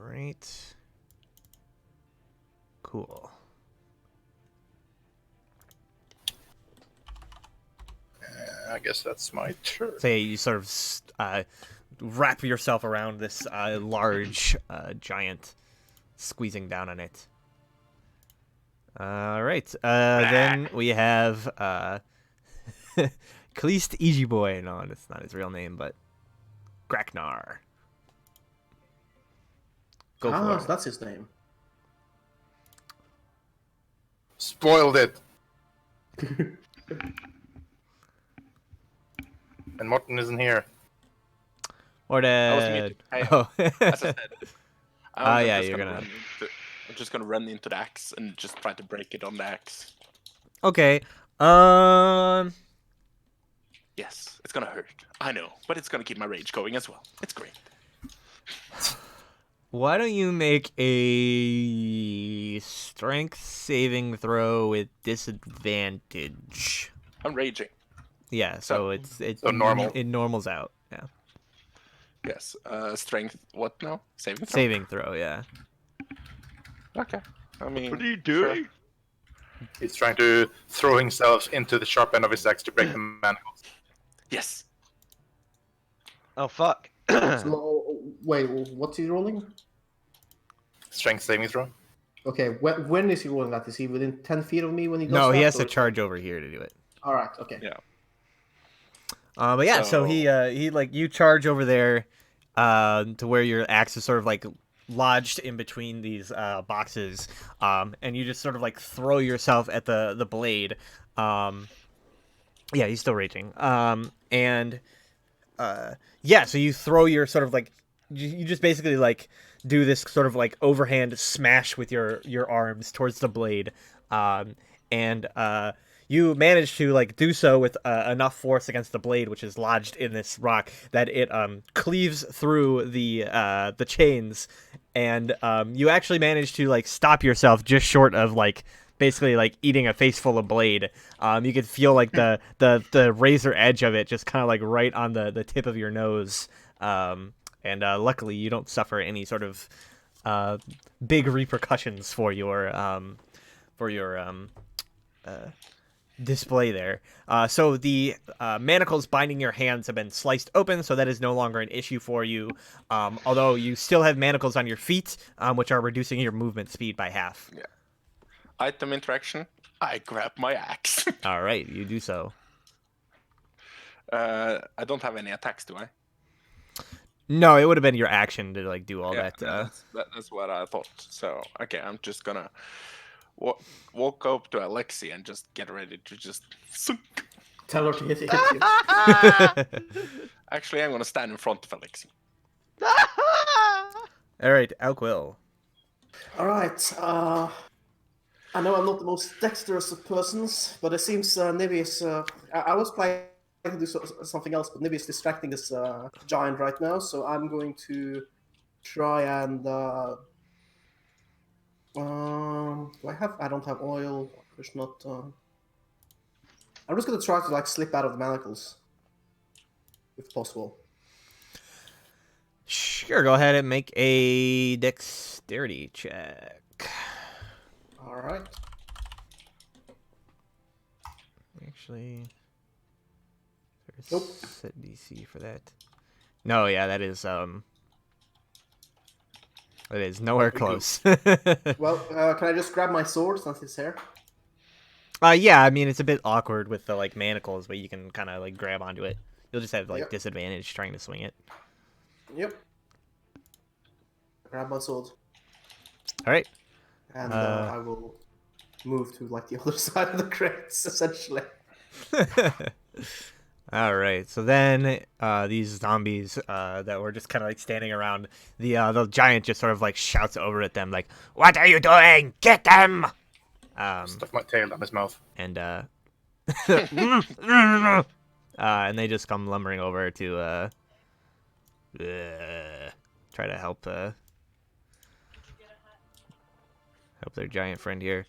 Alright. Cool. I guess that's my turn. Say you sort of wrap yourself around this large giant, squeezing down on it. All right. Then we have Kleist Easy Boy. No, that's not his real name, but Graknar. Go for it. So that's his name. Spoiled it. And Morten isn't here. Or the. I was muted. Oh. As I said, Yeah, just you're gonna gonna. I'm just gonna run into the axe and just try to break it on the axe. Okay. Yes, it's gonna hurt. I know, but it's gonna keep my rage going as well. It's great. Why don't you make a strength saving throw with disadvantage? I'm raging. Yeah, so it's So normal. It normals out. Yeah. Yes. Strength. What now? Saving throw? Saving throw. Yeah. Okay. I mean. What are you doing? He's trying to throw himself into the sharp end of his axe to break the manacles. Yes. Oh fuck. So, wait, what's he rolling? Strength saving throw. Okay, when is he rolling that? Is he within 10 feet of me when he does No, that? he has to or- charge over here to do it. All right, okay. Yeah. But yeah, so he like you charge over there, to where your axe is sort of like lodged in between these boxes, and you just sort of like throw yourself at the blade. Yeah, he's still raging. Yeah, so you throw your sort of like you just basically like do this sort of like overhand smash with your arms towards the blade, and you manage to like do so with enough force against the blade, which is lodged in this rock, that it cleaves through the chains, and you actually manage to like stop yourself just short of like basically like eating a face full of blade. You could feel like the razor edge of it just kind of like right on the tip of your nose, and luckily you don't suffer any sort of big repercussions for your display there. So the manacles binding your hands have been sliced open, so that is no longer an issue for you. Although you still have manacles on your feet, which are reducing your movement speed by half. Yeah. Item interaction. I grab my axe. All right, you do so. I don't have any attacks, do I? No, it would have been your action to like do all Yeah, that. that's what I thought. So okay, I'm just gonna walk up to Alexi and just get ready to just. Tell her to hit you. Actually, I'm gonna stand in front of Alexi. All right, Alquill. All right. I know I'm not the most dexterous of persons, but it seems Nivi is. I was planning to do something else, but Nivi is distracting this giant right now, so I'm going to try and. Do I have? I don't have oil. There's not. I'm just gonna try to like slip out of the manacles, if possible. Sure, go ahead and make a dexterity check. All right. Actually, there's Nope. set DC for that. No, yeah, that is nowhere close. Well, can I just grab my sword since it's here? Yeah, I mean it's a bit awkward with the like manacles, but you can kind of like grab onto it. You'll just have like Yep. disadvantage trying to swing it. Yep. Grab my sword, All right. and I will move to like the other side of the crates, essentially. All right. So then these zombies that were just kind of like standing around, the giant just sort of like shouts over at them like, "What are you doing? Get them!" Stuff my tail down his mouth. And and they just come lumbering over to try to help their giant friend here.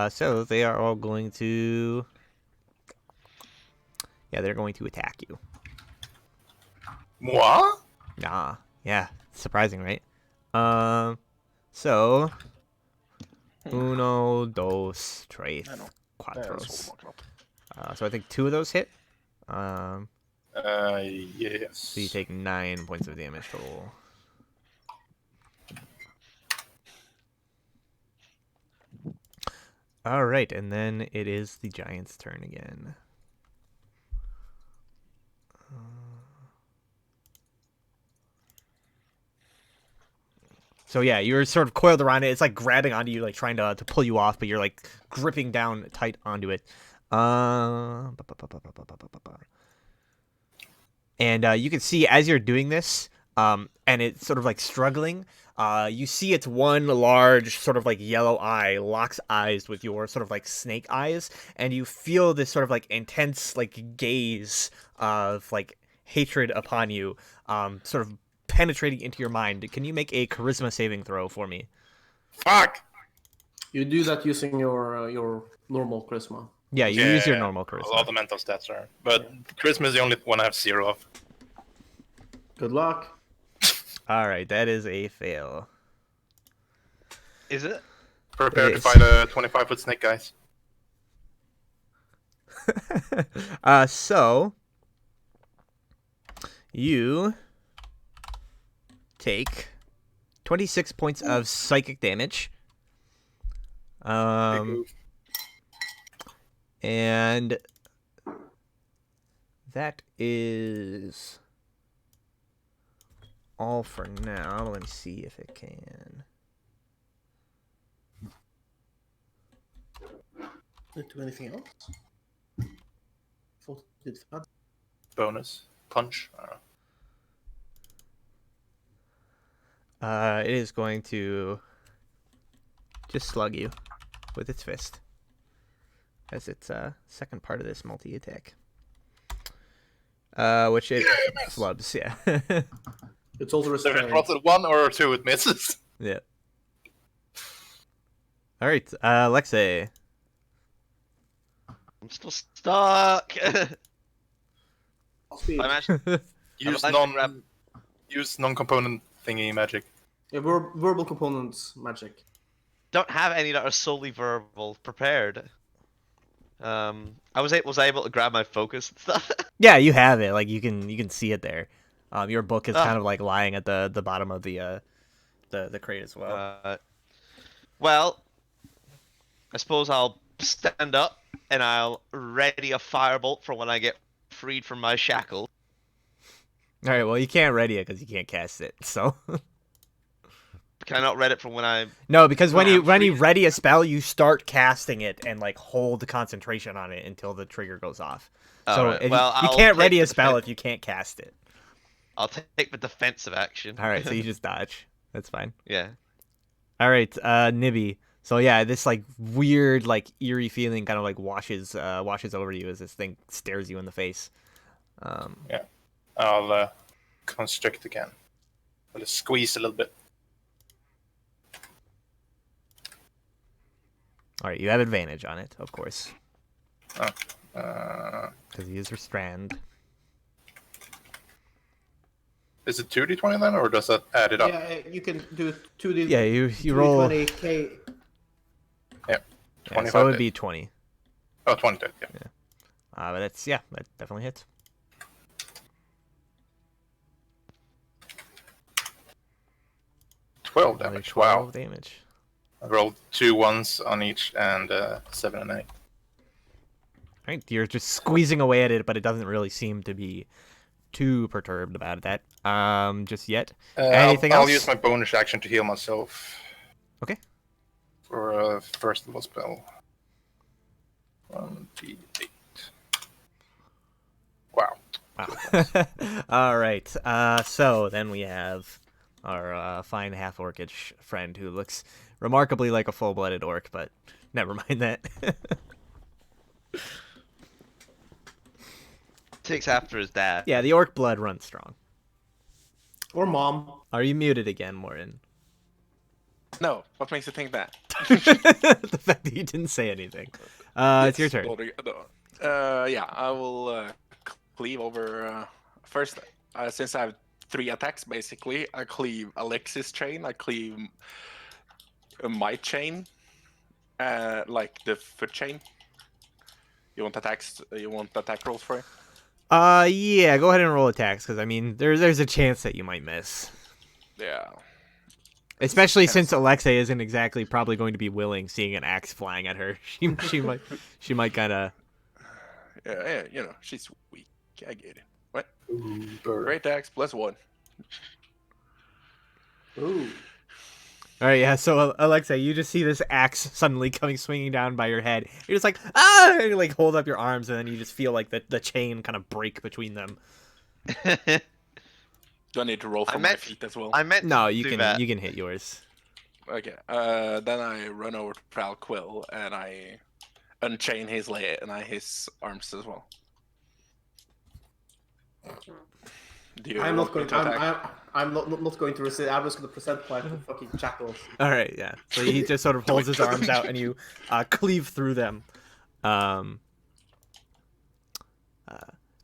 So they are all going to, yeah, they're going to attack you. What? Nah, yeah, surprising, right? So uno, dos, tres, cuatros. So I think 2 of those hit. Yes. So you take 9 points of damage total. All right, and then it is the giant's turn again. So yeah, you're sort of coiled around it. It's like grabbing onto you, like trying to pull you off, but you're like gripping down tight onto it. And you can see as you're doing this, and it's sort of like struggling. You see its one large sort of like yellow eye locks eyes with your sort of like snake eyes, and you feel this sort of like intense like gaze of like hatred upon you, sort of penetrating into your mind. Can you make a charisma saving throw for me? Fuck! You do that using your normal charisma. Yeah, you use your normal charisma. All the mental stats are. But charisma is the only one I have 0 of. Good luck. All right, that is a fail. Is it? Prepare to It's- fight a 25-foot snake, guys. So you take 26 points of psychic damage. Big move. And that is all for now. Let me see if it can. Did it do anything else? Thought it did that. Bonus. Punch. I don't know. It is going to just slug you with its fist as its second part of this multi-attack. Which it flubs, yeah. It's also So restrained. it rolls at 1 or 2, it misses. Yeah. All right, Lexi. I'm still stuck. Speed. I'm actually Use like to grab- use non-component thingy magic. Yeah, verbal components magic. don't have any that are solely verbal prepared. I was able to grab my focus and stuff. Yeah, you have it. Like you can see it there. Your book is Oh. kind of like lying at the bottom of the crate as well. Well, I suppose I'll stand up and I'll ready a firebolt for when I get freed from my shackle. All right. Well, you can't ready it because you can't cast it. So Can I not read it from when I? No, because when No, you I'm when you freezing. ready a spell, you start casting it and like hold concentration on it until the trigger goes off. So Alright, if well, you I'll can't take ready the a spell defen- if you can't cast it. I'll take the defensive action. All right, so you just dodge. That's fine. Yeah. All right, Nibby. So yeah, this like weird, like eerie feeling kind of like washes over you as this thing stares you in the face. I'll constrict again. I'll just squeeze a little bit. All right, you have advantage on it, of course, Uh, because you use your strand. is it 2d20 then, or does that add it up? Yeah, you can do 2D. Yeah, you roll. 20k. Yeah, 25 so it would hit. be 20. Oh, 20 hit, yeah. But that definitely hits. Twelve Only damage. 12 Wow. damage. I rolled 2 1s on each and 7 and 8. Right, you're just squeezing away at it, but it doesn't really seem to be too perturbed about that. Just yet. Anything I'll else? use my bonus action to heal myself. Okay. For a first level spell. 1d8. Wow. Wow. All right. So then we have our fine half orcish friend who looks remarkably like a full-blooded orc, but never mind that. Takes after his dad. Yeah, the orc blood runs strong. Or mom. Are you muted again, Morton? No, what makes you think that? The fact that you didn't say anything. It's your Yes, turn. Yeah, I will cleave over first. Since I have 3 attacks, basically, I cleave Alexis' chain. I cleave my chain, like the foot chain. You want attacks? You want attack rolls for it? Yeah, go ahead and roll attacks, because I mean, there's a chance that you might miss. Yeah. Especially Chance. since Alexei isn't exactly probably going to be willing, seeing an axe flying at her. She might kind of. Yeah, you know, she's weak. I get it. What? Ooh, bird. Great axe +1. Ooh. All right, yeah. So Alexei, you just see this axe suddenly coming swinging down by your head. You're just like ah, and you like hold up your arms, and then you just feel like the chain kind of break between them. Do I need to roll for my feet as well? I meant No, to you do can that. you can hit yours. Okay. Then I run over to Quill and I unchain his leg and his arms as well. Do you I'm want not me going. to attack? I'm not going to resist. I'm just going to present my fucking shackles. All right, yeah. So he just sort of holds his arms out, and you cleave through them.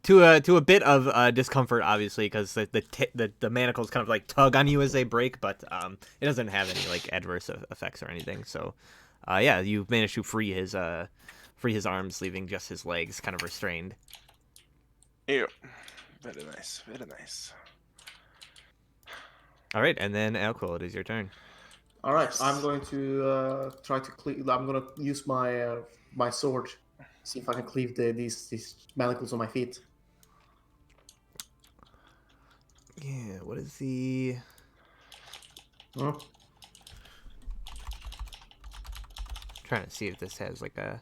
To a bit of discomfort, obviously, because the manacles kind of like tug on you as they break, but it doesn't have any like adverse effects or anything. So, yeah, you managed to free his arms, leaving just his legs kind of restrained. Yeah. Very nice. Very nice. All right, and then Alquil, it is your turn. All right, I'm going to try to cleave. I'm going to use my my sword. See if I can cleave these manacles on my feet. Yeah, what is the? Huh? Trying to see if this has like a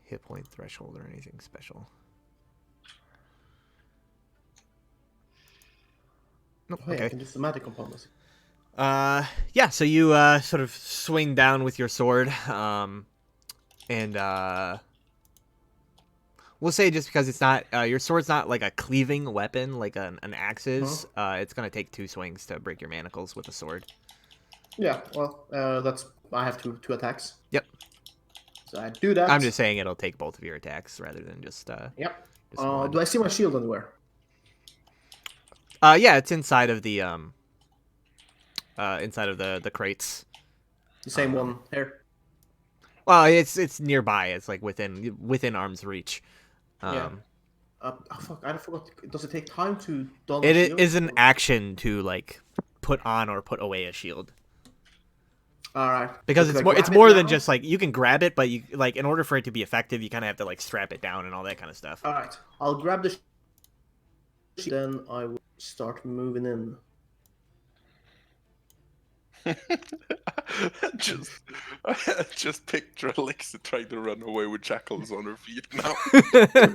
hit point threshold or anything special. Nope. Oh, yeah, I Okay. can do somatic components. Yeah. So you sort of swing down with your sword, and we'll say just because it's not your sword's not like a cleaving weapon like an axe is. It's gonna take 2 swings to break your manacles with a sword. Yeah, well, that's I have two attacks. Yep. So I do that. I'm just saying it'll take both of your attacks rather than just Yep. just one. Do I see my shield anywhere? Yeah, it's inside of the the crates. The same one here. Well, it's nearby. It's like within arm's reach. Yeah. Oh fuck! I forgot. Does it take time to don It the shield? is an action to like put on or put away a shield. All right. Because So it's can I more grab it than now? just like you can grab it, but you like in order for it to be effective, you kind of have to like strap it down and all that kind of stuff. All right. I'll grab the shield. Then I will start moving in. just, just picture Alexa trying to run away with jackals on her feet now.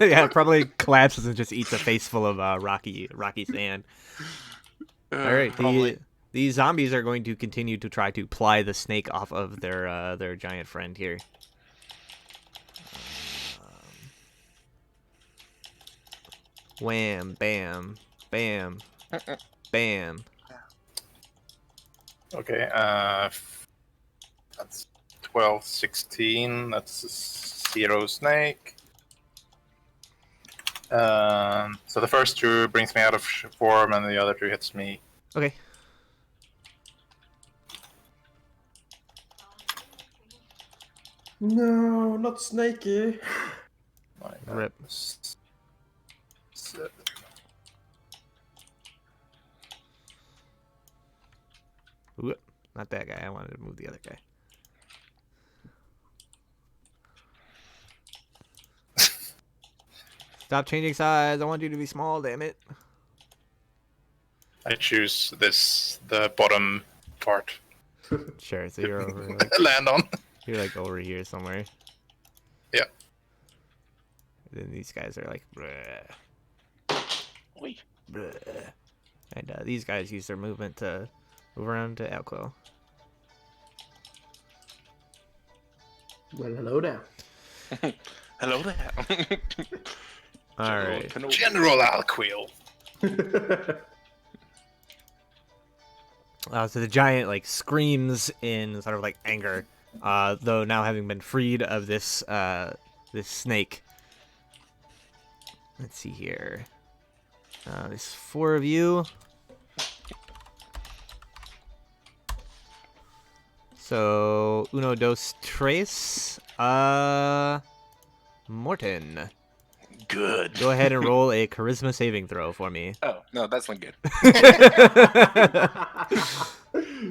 Yeah, probably collapses and just eats a face full of rocky sand. All right, Probably. the zombies are going to continue to try to ply the snake off of their giant friend here. Wham, bam, bam, bam. Okay, that's 12, 16. That's a 0 snake. So the first two brings me out of form, and the other two hits me. Okay. No, not Snakey. Rip. 7. Ooh, not that guy. I wanted to move the other guy. Stop changing size. I want you to be small, damn it. I choose the bottom part. Sure, so you're over like Land on. you're like over here somewhere. Yeah. And then these guys are like bleh, Oi. bleh. And these guys use their movement to move around to Alco. Well, hello there. Hello there. All right. General Alquill. So the giant like screams in sort of like anger, though now having been freed of this this snake. Let's see here. There's 4 of you. So uno, dos, tres. Morton, Good. go ahead and roll a charisma saving throw for me. Oh, no, that's not good.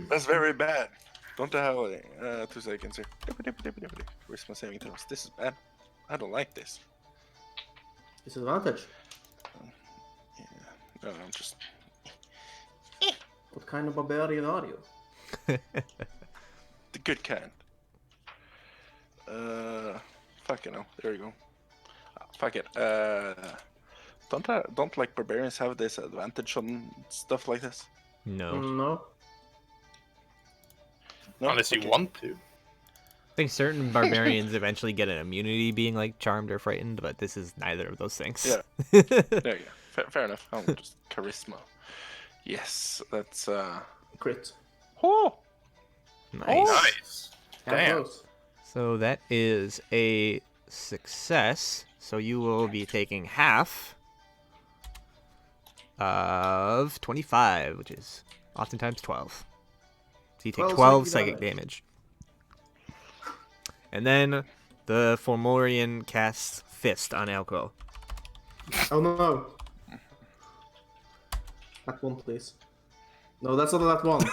That's very bad. Don't have 2 seconds here. Where's my saving throws? This is bad. I don't like this. Disadvantage. Yeah. No, I'm just. What kind of barbarian are you? The good kind. Fuck you know. There we go. Fuck it. Don't like barbarians have this advantage on stuff like this? No. No. No? Unless you Okay. want to. I think certain barbarians eventually get an immunity being like charmed or frightened, but this is neither of those things. Yeah. There you go. Fair enough. I'm just charisma. Yes, that's Crit. Oh, Nice. Nice. How Damn. close? So that is a success. So you will be taking half of 25, which is oftentimes 12. So you take 12 12 psychic psychic damage. And then the Fomorian casts Fist on Alco. Oh no. That one, please. No, that's not that one.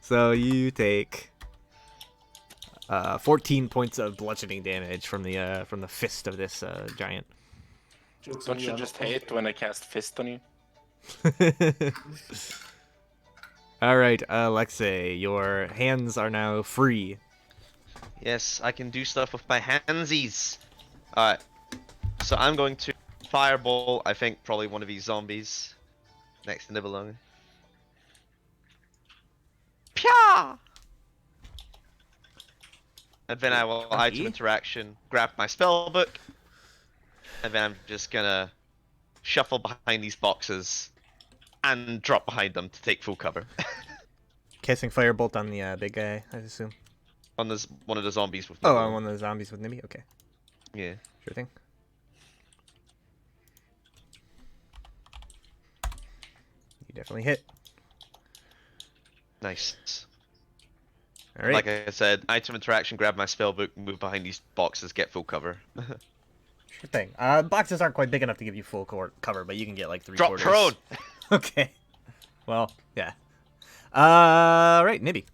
So you take 14 points of bludgeoning damage from the fist of this giant. Jokes on don't you I'm just not- hate when I cast fist on you? All right, Alexei, your hands are now free. Yes, I can do stuff with my handsies. Alright. So I'm going to fireball, I think, probably one of these zombies. Next to Nibelung. Pya! And then I will item Okay. interaction, grab my spell book. And then I'm just gonna shuffle behind these boxes and drop behind them to take full cover. Casting firebolt on the big guy, I assume. On this one of the zombies with Oh, Nibelung. on one of the zombies with Nibby? Okay, Yeah. sure thing. You definitely hit. Nice. All right. Like I said, item interaction, grab my spell book, move behind these boxes, get full cover. Sure thing. Boxes aren't quite big enough to give you full cover, but you can get like 3 Drop quarters. prone! Okay. Well, yeah. Right, Nibby.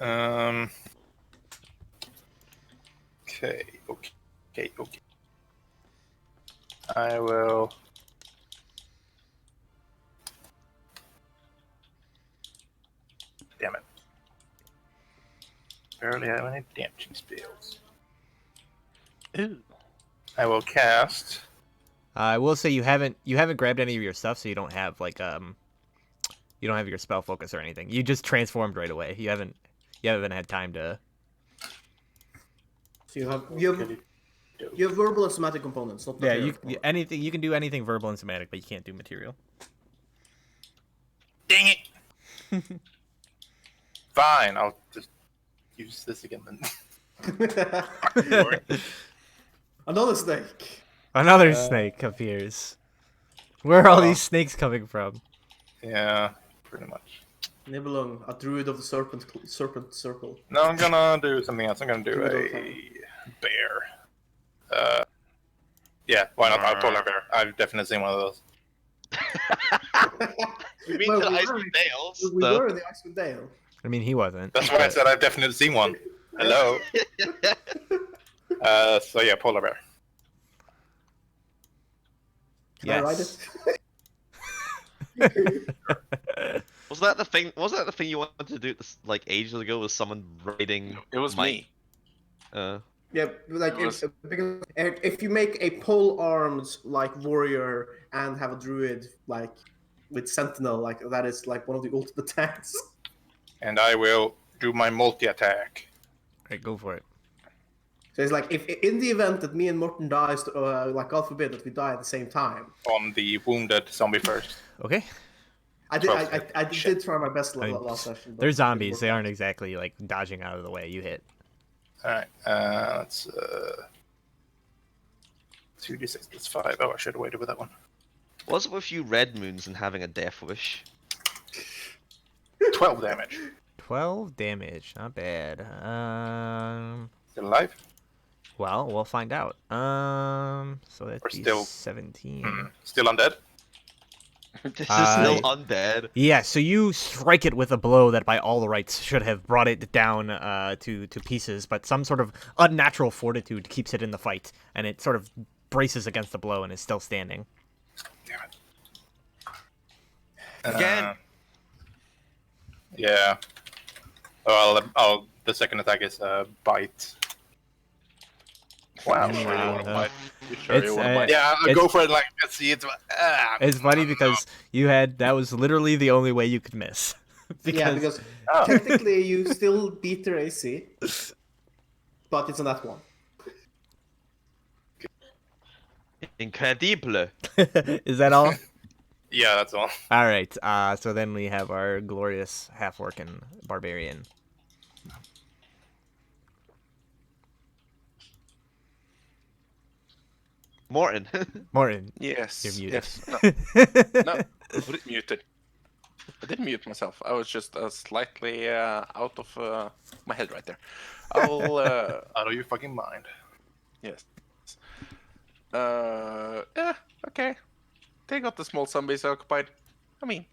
Okay. I will Damn it. Barely have any damaging spells. Ooh. I will cast. I will say you haven't grabbed any of your stuff, so you don't have like you don't have your spell focus or anything. You just transformed right away. You haven't had time to. So you have verbal and somatic components, not Yeah, material components. anything you can do anything verbal and somatic, but you can't do material. Dang it! Fine, I'll just use this again then. Another snake. Another snake appears. Where are all these snakes coming from? Yeah, pretty much. Nibelung, a druid of the serpent circle. No, I'm gonna do something else. I'm gonna do Druid of a time. bear. Yeah, why not? A polar bear. I've definitely seen one of those. We mean Well, the we Icewind were- Dales. We though. were in the Icewind Dale. I mean, he wasn't. That's why I said I've definitely seen one. Hello. So yeah, polar bear. Can I ride Yes. it? Was that the thing? Was that the thing you wanted to do this, like ages ago? Was someone riding? It was Mike? me. Yeah, like It was- because if you make a pole-armed like warrior and have a druid like with sentinel, like that is like one of the ultimate attacks. And I will do my multi-attack. Alright, go for it. So it's like if in the event that me and Morten dies, like God forbid that we die at the same time. On the wounded zombie first. Okay. I did. Well, I did try my best I mean, last session. but They're it didn't zombies. work They out. aren't exactly like dodging out of the way you hit. Alright, let's 2d6 plus 5. Oh, I should have waited with that one. What's it with you red moons and having a death wish? 12 damage. 12 damage. Not bad. Still alive? Well, we'll find out. So that's Or still- 17. Still undead? This is still I- undead. Yeah, so you strike it with a blow that by all rights should have brought it down to pieces, but some sort of unnatural fortitude keeps it in the fight, and it sort of braces against the blow and is still standing. Damn it. Again. Yeah. Well, the second attack is bite. Wow. You sure you want to Wow. bite? You sure It's, you want to bite? Yeah, I'll It's- go for it like, let's see, it's... It's funny because that was literally the only way you could miss. Yeah, because Oh. technically you still beat their AC, but it's a nat one. Incredible. Is that all? Yeah, that's all. All right. So then we have our glorious half-orc and barbarian. Morton. Morton, Yes. you're muted. Yes. No. Put it muted. I didn't mute myself. I was just slightly out of my head right there. I'll Out of your fucking mind. yes. Yeah. Okay. They got the small zombies occupied. I mean,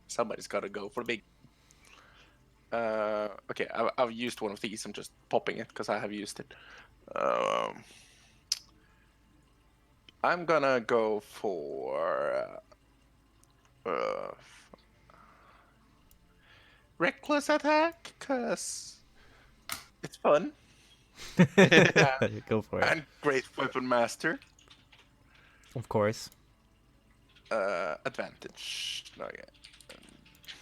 somebody's got to go for the big. Okay. I've used one of these. I'm just popping it because I have used it. I'm gonna go for reckless attack because it's fun Go for it. and great weapon master. Of course. Advantage. No, yeah.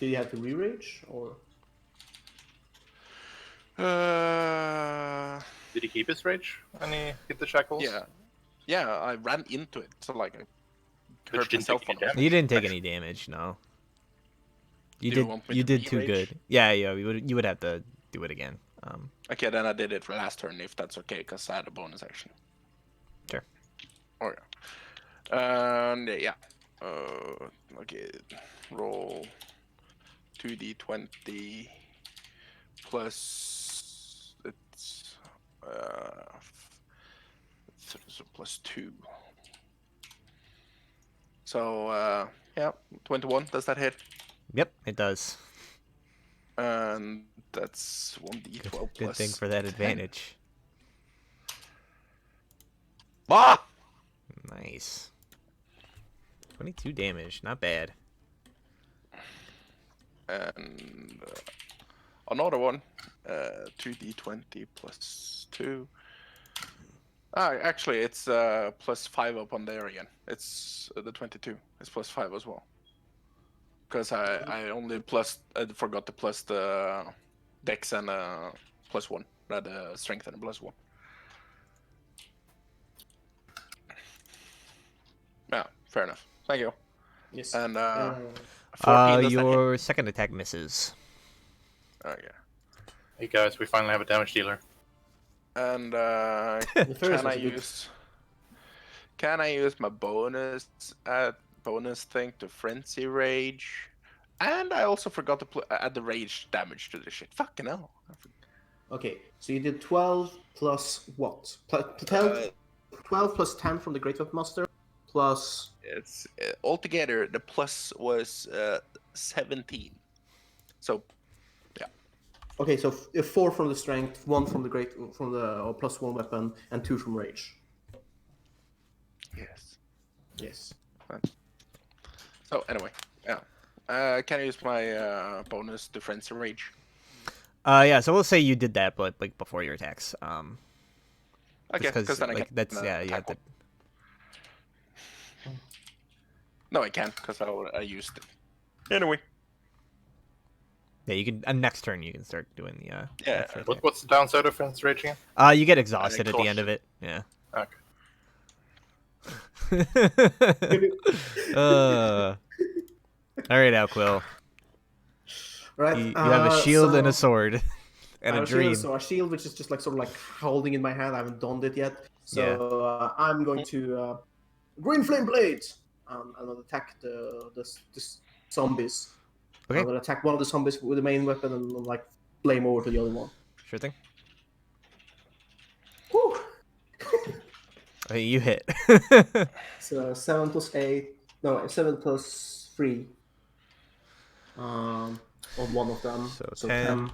Did you have to re-rage or? Did he keep his rage when he hit the shackles? Yeah. Yeah, I ran into it, so like I But hurt you didn't myself take on any it. damage? You didn't take any damage, no. You Do you did. want me You to did too re-rage? good. Yeah. You would have to do it again. Okay, then I did it for last turn if that's okay, because I had a bonus action. Sure. Oh yeah. And yeah. Okay. Roll 2d20 plus it's so plus 2. So yeah, 21. Does that hit? Yep, it does. And that's 1d12 Good plus. thing for that 10. advantage. Ah! Nice. 22 damage, not bad. And Another one. 2d20 plus 2. Actually, it's plus 5 up on there again. It's the 22. It's plus 5 as well. Because I only I forgot to plus the dex and plus 1. The strength and plus 1. Yeah, fair enough. Thank you. Yes. And 14 does that hit? Your second attack misses. Okay. Hey guys, we finally have a damage dealer. And The first can I was good. use my bonus thing to frenzy rage? And I also forgot to add the rage damage to the shit. Fucking hell. Okay, so you did 12 plus what? 12 plus 10 from the Great Weapon Master, plus... It's altogether the plus was 17. So Okay, so 4 from the Strength, 1 from the plus 1 weapon, and 2 from Rage. yes. Yes. So anyway, yeah. Can I use my bonus to frenzy rage? Yeah, so we'll say you did that, but like before your attacks. Okay, because then I like can. that's yeah, you have to. No, I can't because I used it. Anyway. Yeah, you can. Next turn, you can start doing the. Yeah. extra attack. What's the downside of fence raging? You get exhausted at the end of it. Yeah. Okay. All right, Alquill. Right. You have a shield and a so sword and I a have a shield, dream. so a shield, which is just like sort of like holding in my hand. I haven't donned it yet. So I'm going to Green Flame Blade. And I'll attack the zombies. Okay. I'm gonna attack one of the zombies with the main weapon and like flame over to the other one. Sure thing. Whew. Okay, you hit. So 7 plus 8. No, 7 plus 3. On one of them. So 10.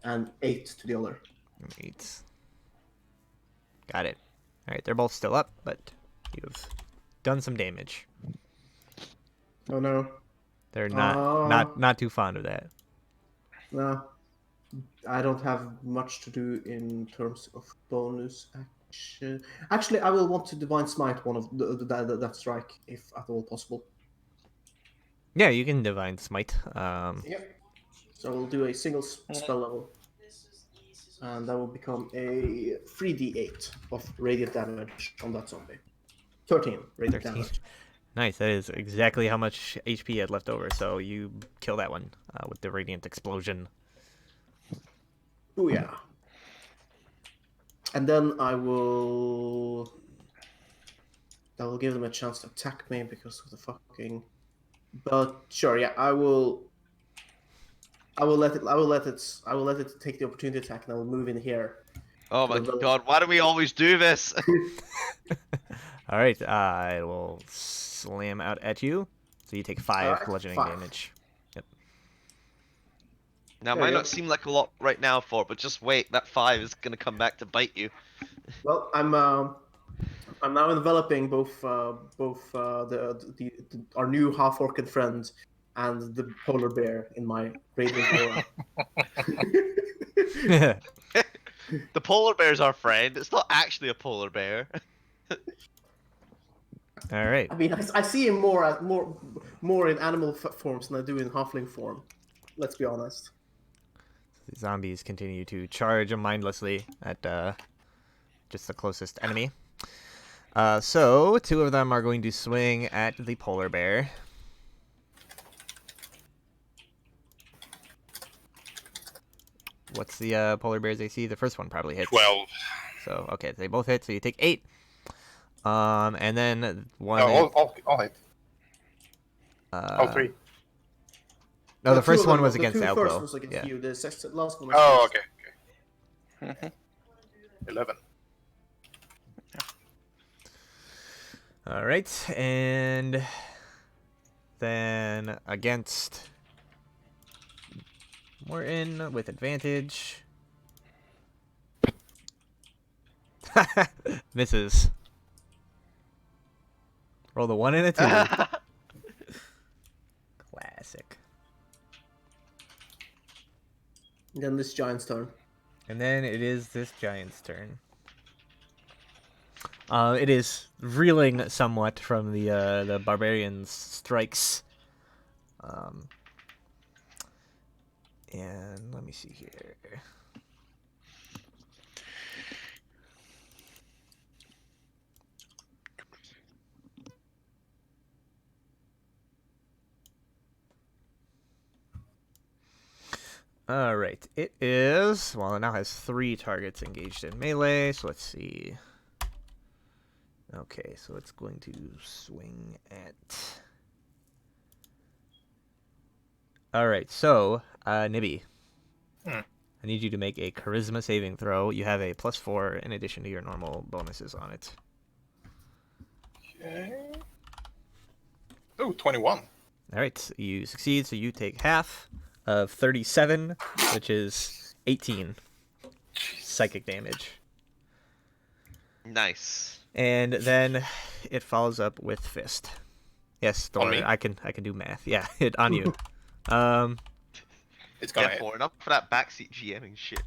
And 8 to the other. 8. Got it. All right, they're both still up, but you've done some damage. Oh no. They're not too fond of that. No. I don't have much to do in terms of bonus action. Actually, I will want to Divine Smite one of that strike, if at all possible. Yeah, you can Divine Smite. Yep. So we'll do a single spell level. And that will become a 3d8 of radiant damage on that zombie. 13 radiant 13. damage. Nice. That is exactly how much HP you had left over. So you kill that one with the radiant explosion. Oh yeah. And then I will give them a chance to attack me because of the fucking. But sure, yeah, I will let it take the opportunity attack, and I will move in here. Oh my god, why do we always do this? All right, I will slam out at you. So you take 5 Alright, bludgeoning 5. damage. Yep. Now, it There might you not go. seem like a lot right now for it, but just wait, that 5 is gonna come back to bite you. Well, I'm now enveloping both our new half-orchid friend and the polar bear in my radiant aura. The polar bear's our friend, it's not actually a polar bear. All right. I mean, I see him more in animal forms than I do in halfling form. Let's be honest. The zombies continue to charge mindlessly at just the closest enemy. So 2 of them are going to swing at the polar bear. What's the polar bear's AC? The first one probably hits. 12. So okay, they both hit. So you take 8. And then one. No, all hit. All 3. No, the two first of one them- was the against two Alco. first was against Yeah. you. The last one was Oh, against- okay. 11. All right, and then against Morton with advantage. Misses. Roll the 1 and a 2. Classic. Then this giant's turn. And then it is this giant's turn. It is reeling somewhat from the barbarian's strikes. And let me see here. All right, it is. Well, it now has 3 targets engaged in melee. So let's see. Okay, so it's going to swing at. All right, so Nibby, I need you to make a charisma saving throw. You have a +4 in addition to your normal bonuses on it. Okay. Oh, 21. All right, so you succeed, so you take half of 37, which is 18 psychic damage. Nice. And then it follows up with fist. Yes, On Thor, me? I can do math. Yeah, on you. It's gonna Yeah, hit. 4 enough for that backseat GMing shit.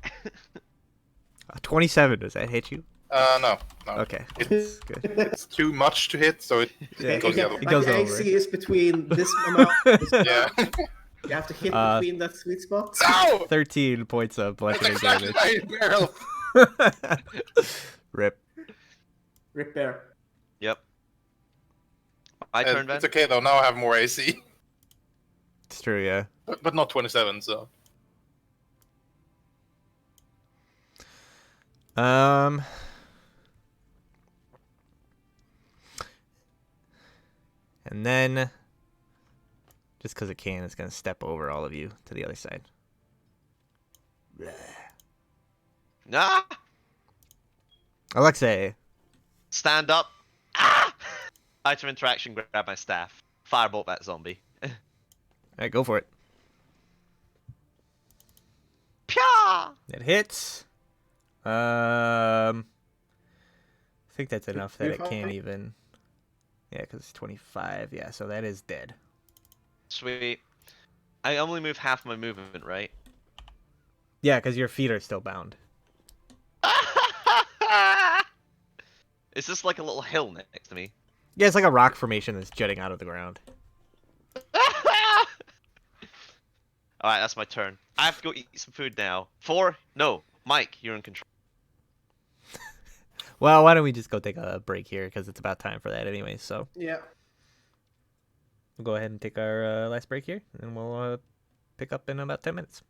27. Does that hit you? No. Okay, It's, good. it's too much to hit, so it Yeah, goes the other it way. goes the over. AC is between this amount. This Yeah. amount. You have to hit between that sweet spot. No! 13 points of That's bludgeoning exactly damage. my barrel. Rip. Rip bear. Yep. My turn, Ben. It's okay though. Now I have more AC, It's true, yeah. but not 27. So Um. And then, just because it can, it's going to step over all of you to the other side. Ah! Alexei. Stand up. Ah! Item interaction, grab my staff. Firebolt that zombie. All right, go for it. Pya! It hits. I think that's enough that it can't even. Yeah, because it's 25. Yeah, so that is dead. Sweet. I only move half my movement, right? Yeah, because your feet are still bound. Is this like a little hill next to me? Yeah, it's like a rock formation that's jutting out of the ground. Alright, that's my turn. I have to go eat some food now. 4? No. Mike, you're in control. Well, why don't we just go take a break here because it's about time for that anyway. So Yeah. we'll go ahead and take our last break here, and we'll pick up in about 10 minutes.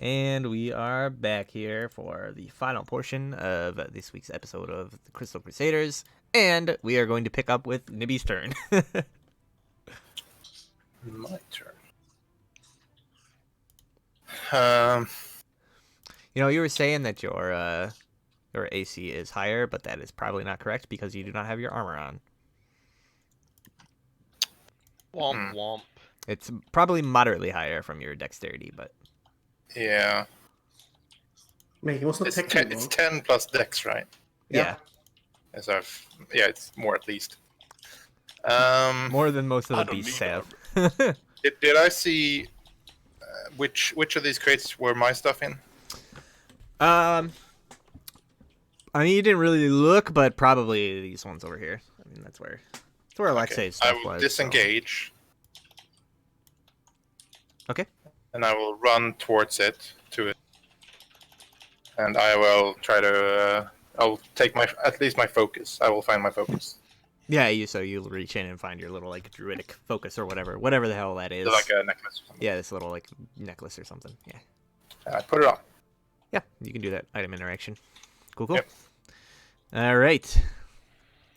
And we are back here for the final portion of this week's episode of the Crystal Crusaders. And we are going to pick up with Nibby's turn. My turn. Um, You were saying that your AC is higher, but that is probably not correct because you do not have your armor on. Womp womp. It's probably moderately higher from your dexterity, but yeah. Man, he was not It's technically 10 plus dex, right? yeah, As I've, yeah, it's more at least. more than most of I the don't beasts need have. Did I see which of these crates were my stuff in? I mean, you didn't really look, but probably these ones over here. I mean, that's where Alexei's I stuff will was. disengage. Okay. And I will run towards it, to it. And I will try to, I'll take at least my focus. I will find my focus. Yeah, you'll reach in and find your little like druidic focus or whatever the hell that is. Like a necklace or something. Yeah, this little like necklace or something. Yeah. I put it on. Yeah, you can do that item interaction. Cool. Yep. All right.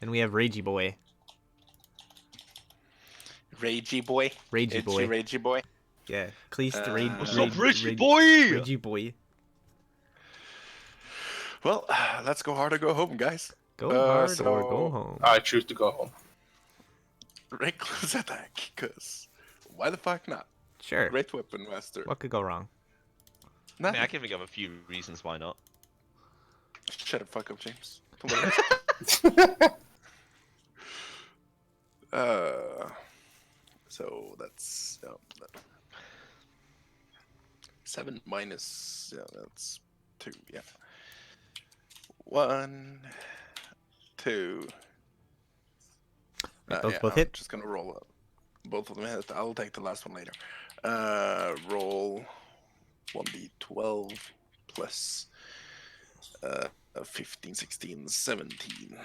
Then we have Ragey Boy. Ragey boy. Ragey Edgy Boy. Ragey boy. Yeah, Cleast Ragey What's up, Ragey boy? Ragey Boy. Well, let's go hard or go home, guys. Go hard or so- go home. I choose to go home. Reckless attack, cause why the fuck not? Sure. Great weapon master. What could go wrong? I mean, Nothing. I can think of a few reasons why not. Shut the fuck up, James. So that's 7 minus, that's 2, yeah. 1, 2. Those both I'm hit? just gonna roll up. Both of them hit. I'll take the last one later. Roll 1d12 plus 15, 16, 17.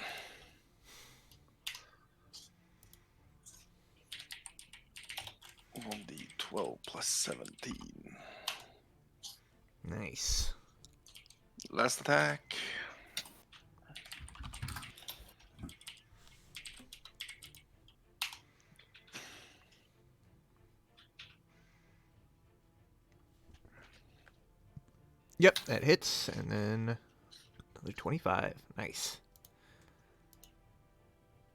One d12 plus 17. Nice. Last attack. Yep, that hits, and then another 25. Nice.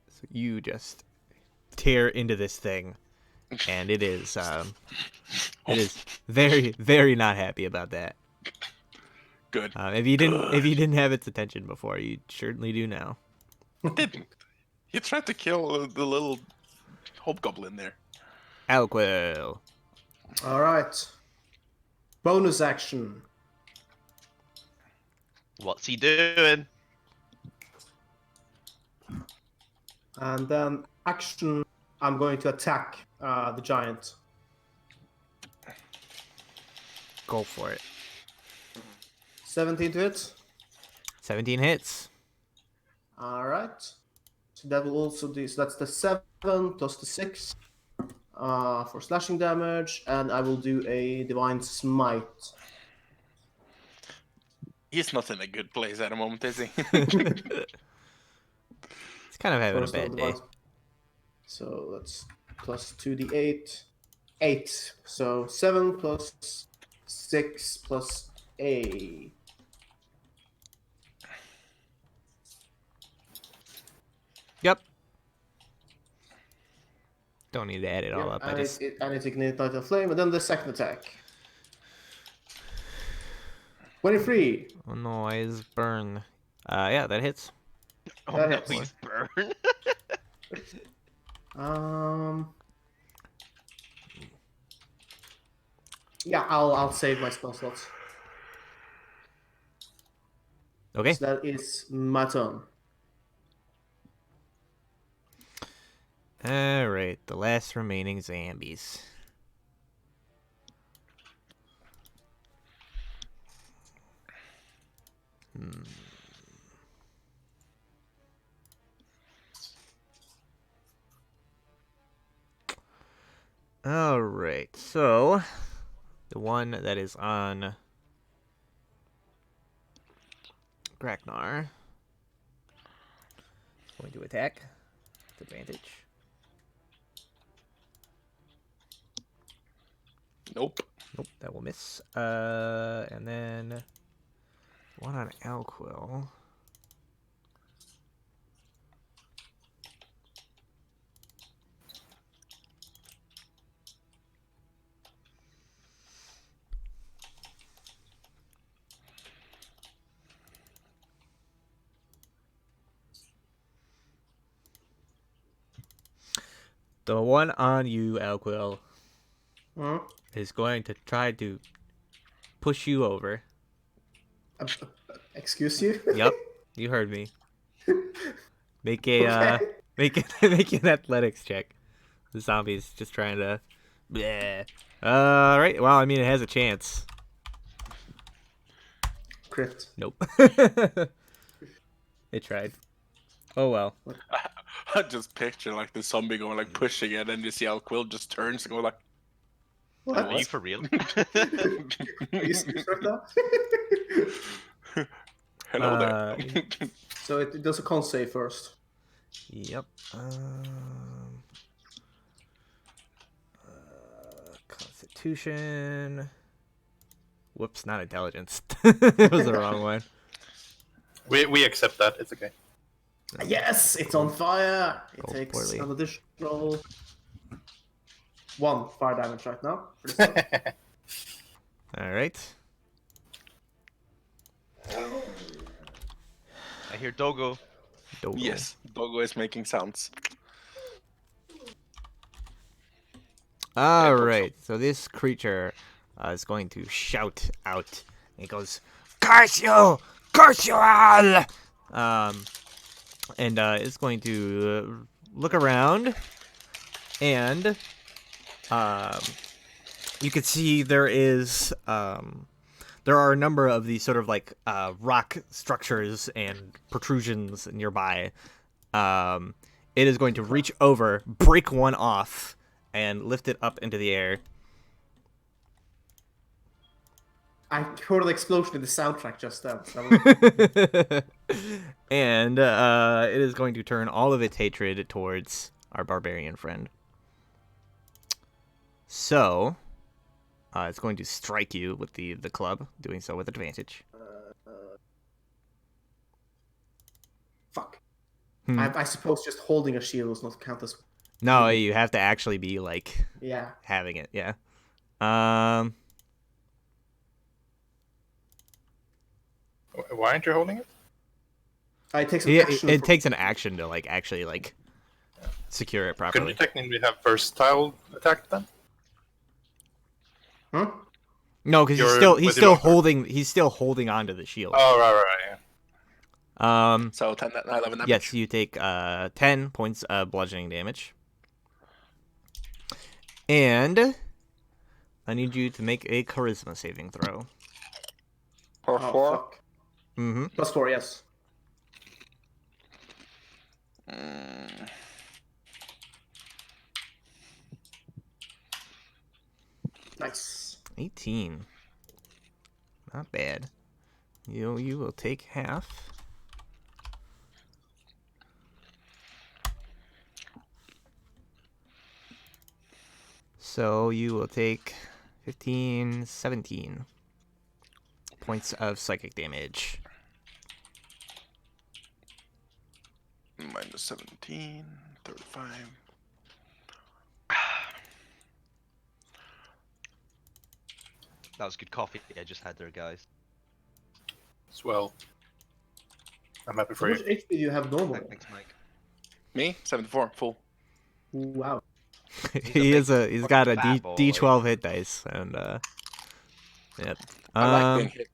So you just tear into this thing, and it is very, very not happy about that. Good. If you didn't have its attention before, you certainly do now. Didn't. He tried to kill the little hobgoblin there. Alquil. All right. Bonus action. What's he doing? And then action, I'm going to attack the giant. Go for it. 17 to hit. 17 hits. All right. So that will also do. So that's the 7 plus the 6 for slashing damage, and I will do a divine smite. He's not in a good place at the moment, is he? It's kind of having a First on bad the day. divine- So that's plus 2d8. 8. So 7 plus 6 plus 8. Yep. Don't need to add it all up. I And just it ignites a flame, and then the second attack. 23. oh no, eyes burn. Yeah, that hits. Oh That no, hits. he's burned. Yeah, I'll save my spell slots. Okay. So that is my turn. All right, the last remaining zombies. All right, so the one that is on Graknar. Going to attack. With advantage. Nope. Nope, that will miss. And then one on Alquill. The one on you, Alquill, Hmm? is going to try to push you over. Excuse you? Yep, you heard me. Make a Okay. make an athletics check. The zombie's just trying to. Bleh. Right. Well, I mean, it has a chance. Crit. Nope. It tried. Oh well. I just picture like the zombie going like pushing it, and you see how Quill just turns and go like, What? Are you for real? Are you serious right now? "Hello Uh, there." So it does a con save first. Yep. Constitution. Whoops, not intelligence. It was the wrong one. We accept that. It's okay. Yes, it's on fire. It Roll takes poorly. an additional 1 fire damage right now. For this one. All right. I hear Dogo. Dogo. Yes, Dogo is making sounds. All hope so. right. So this creature is going to shout out. It goes, "Curse you! Curse you all!" And it's going to look around, and you can see there are a number of these sort of like rock structures and protrusions nearby. It is going to reach over, break one off, and lift it up into the air. I heard an explosion in the soundtrack just then. So And it is going to turn all of its hatred towards our barbarian friend. So, it's going to strike you with the club, doing so with advantage. fuck. Hmm. I suppose just holding a shield does not count as. No, you have to actually be like Yeah. having it. Yeah. Why aren't you holding it? It takes an It, action. it takes an action to like actually like secure it Couldn't properly. you technically have versatile attack then? Huh? No, because You're he's with still your- holding onto the shield. Oh, right, yeah. So 10, 11 damage. Yes, you take 10 points of bludgeoning damage. And I need you to make a charisma saving throw. Or Oh, 4. fuck. Mm-hmm. +4, yes. Nice. 18. Not bad. You will take half. So you will take 15, 17 points of psychic damage. Minus 17, 35. That was good coffee I just had there, guys. Swell. I'm happy How for much you. HP do you have normally? Thanks, Mike. Me? 74, full. Wow. He's got a fat boy. D12 hit dice, and yep. I like being hit.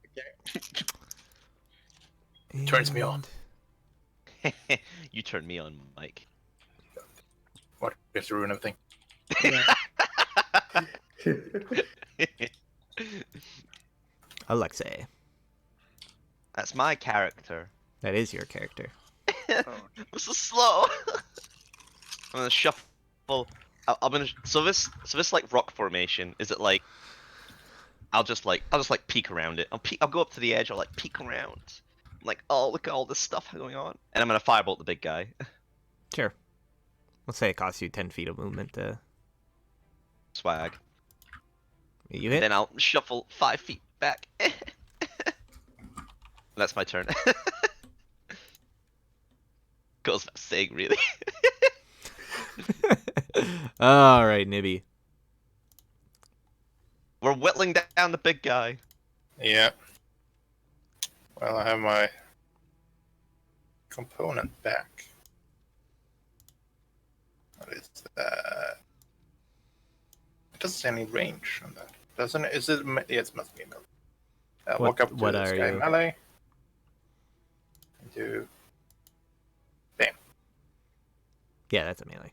Okay. Turns me on. You turned me on, Mike. What? We have to ruin everything. Alexei, That's my character. that is your character. I'm so slow. I'm gonna shuffle. I'm gonna. So this like rock formation. Is it like? I'll just like peek around it. I'll go up to the edge. I'll like peek around, I'm like, oh, look at all this stuff going on. And I'm gonna firebolt the big guy. Sure. Let's say it costs you 10 feet of movement to... Swag. You hit? Then I'll shuffle 5 feet back. That's my turn. Goes without saying, really. All right, Nibby. We're whittling down the big guy. Yeah. Well, I have my component back. What is that? It doesn't say any range on that. Doesn't it? Is it? Yes, it must be melee. Walk up to what this are guy you? melee. Do. Bam. Yeah, that's a melee.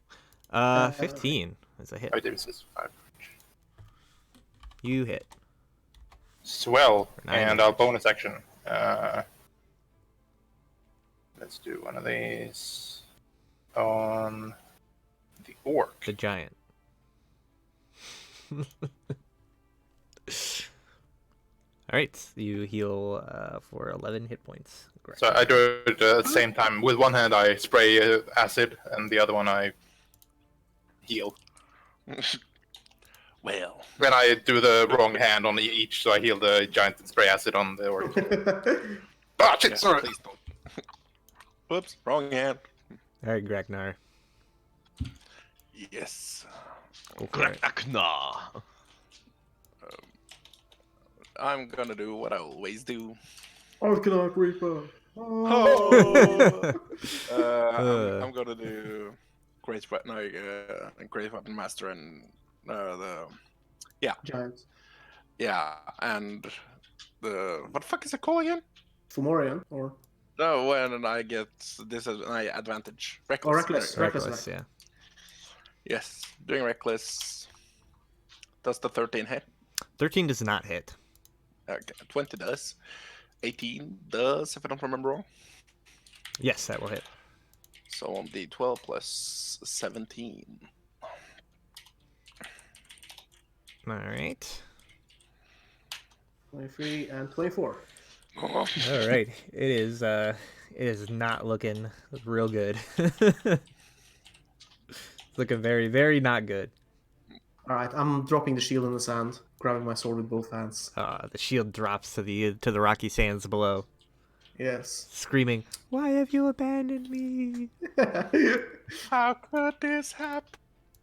15 is a hit. Oh, this is 5. You hit. Swell, For 9 and I'll damage. bonus action. Let's do one of these on the orc. The giant. All right, you heal for 11 hit points. Correct. So I do it at the same time. With one hand, I spray acid, and the other one, I heal. Well, When I do the wrong hand on each, so I heal the giant and spray acid on the orc. Ah, shit, yeah, sorry. please don't. Whoops, wrong hand. All right, Gregnar. Yes. Go for it. Grakna. I'm gonna do what I always do. Arcanarch Reaper. Oh! I'm gonna do Great Weapon, Great Weapon Master and Giants. and the what the fuck is it called again? Fomorian or No, when I get this as an advantage. Reckless. Reckless. There you go. Reckless, yeah. Yes, doing Reckless. Does the 13 hit? 13 does not hit. Okay, 20 does. 18 does, if I don't remember wrong. Yes, that will hit. So on the 12 plus 17. All right. 23 and 24. All right. It is not looking real good. It's looking very, very not good. All right, I'm dropping the shield in the sand, grabbing my sword with both hands. The shield drops to the rocky sands below, Yes. screaming, "Why have you abandoned me?" How could this happen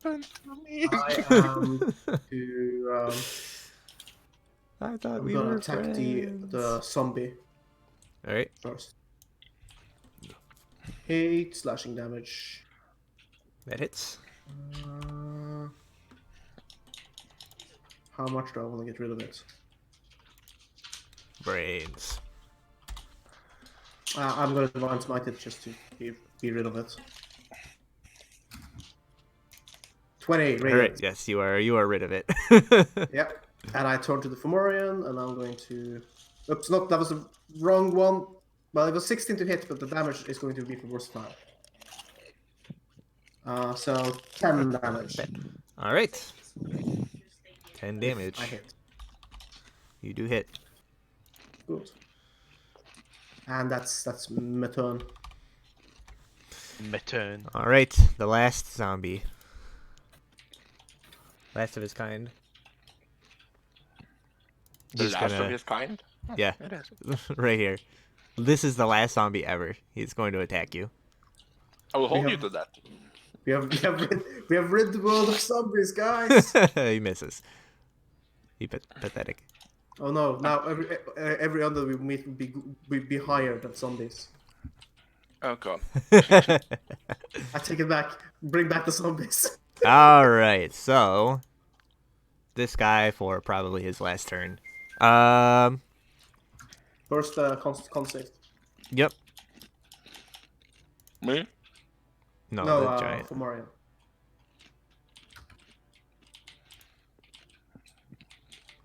to me? I am to. I thought I'm we gonna were attack friends. the zombie All right. first. 8 slashing damage. That hits. How much do I want to get rid of it? Brains. I'm gonna advance smite it just to be rid of it. 20 All right. radiant. Yes, you are rid of it. Yep. And I turn to the Fomorian, and I'm going to. Oops, not that was the wrong one. Well, it was 16 to hit, but the damage is going to be for versatile. So 10 damage. All right. 10 damage. I hit. You do hit. Good. And that's my turn. My turn. All right. The last zombie. Last of his kind. The He's last gonna- of his kind? Yeah. It is. Right here. This is the last zombie ever. He's going to attack you. I will hold have- you to that. We have rid the world of zombies, guys. He misses. He pathetic. Oh no! Now every other we meet will be higher than zombies. Oh god. I take it back. Bring back the zombies. All right. So this guy for probably his last turn. First, con save. Yep. Me? No, No, the giant. for Mario.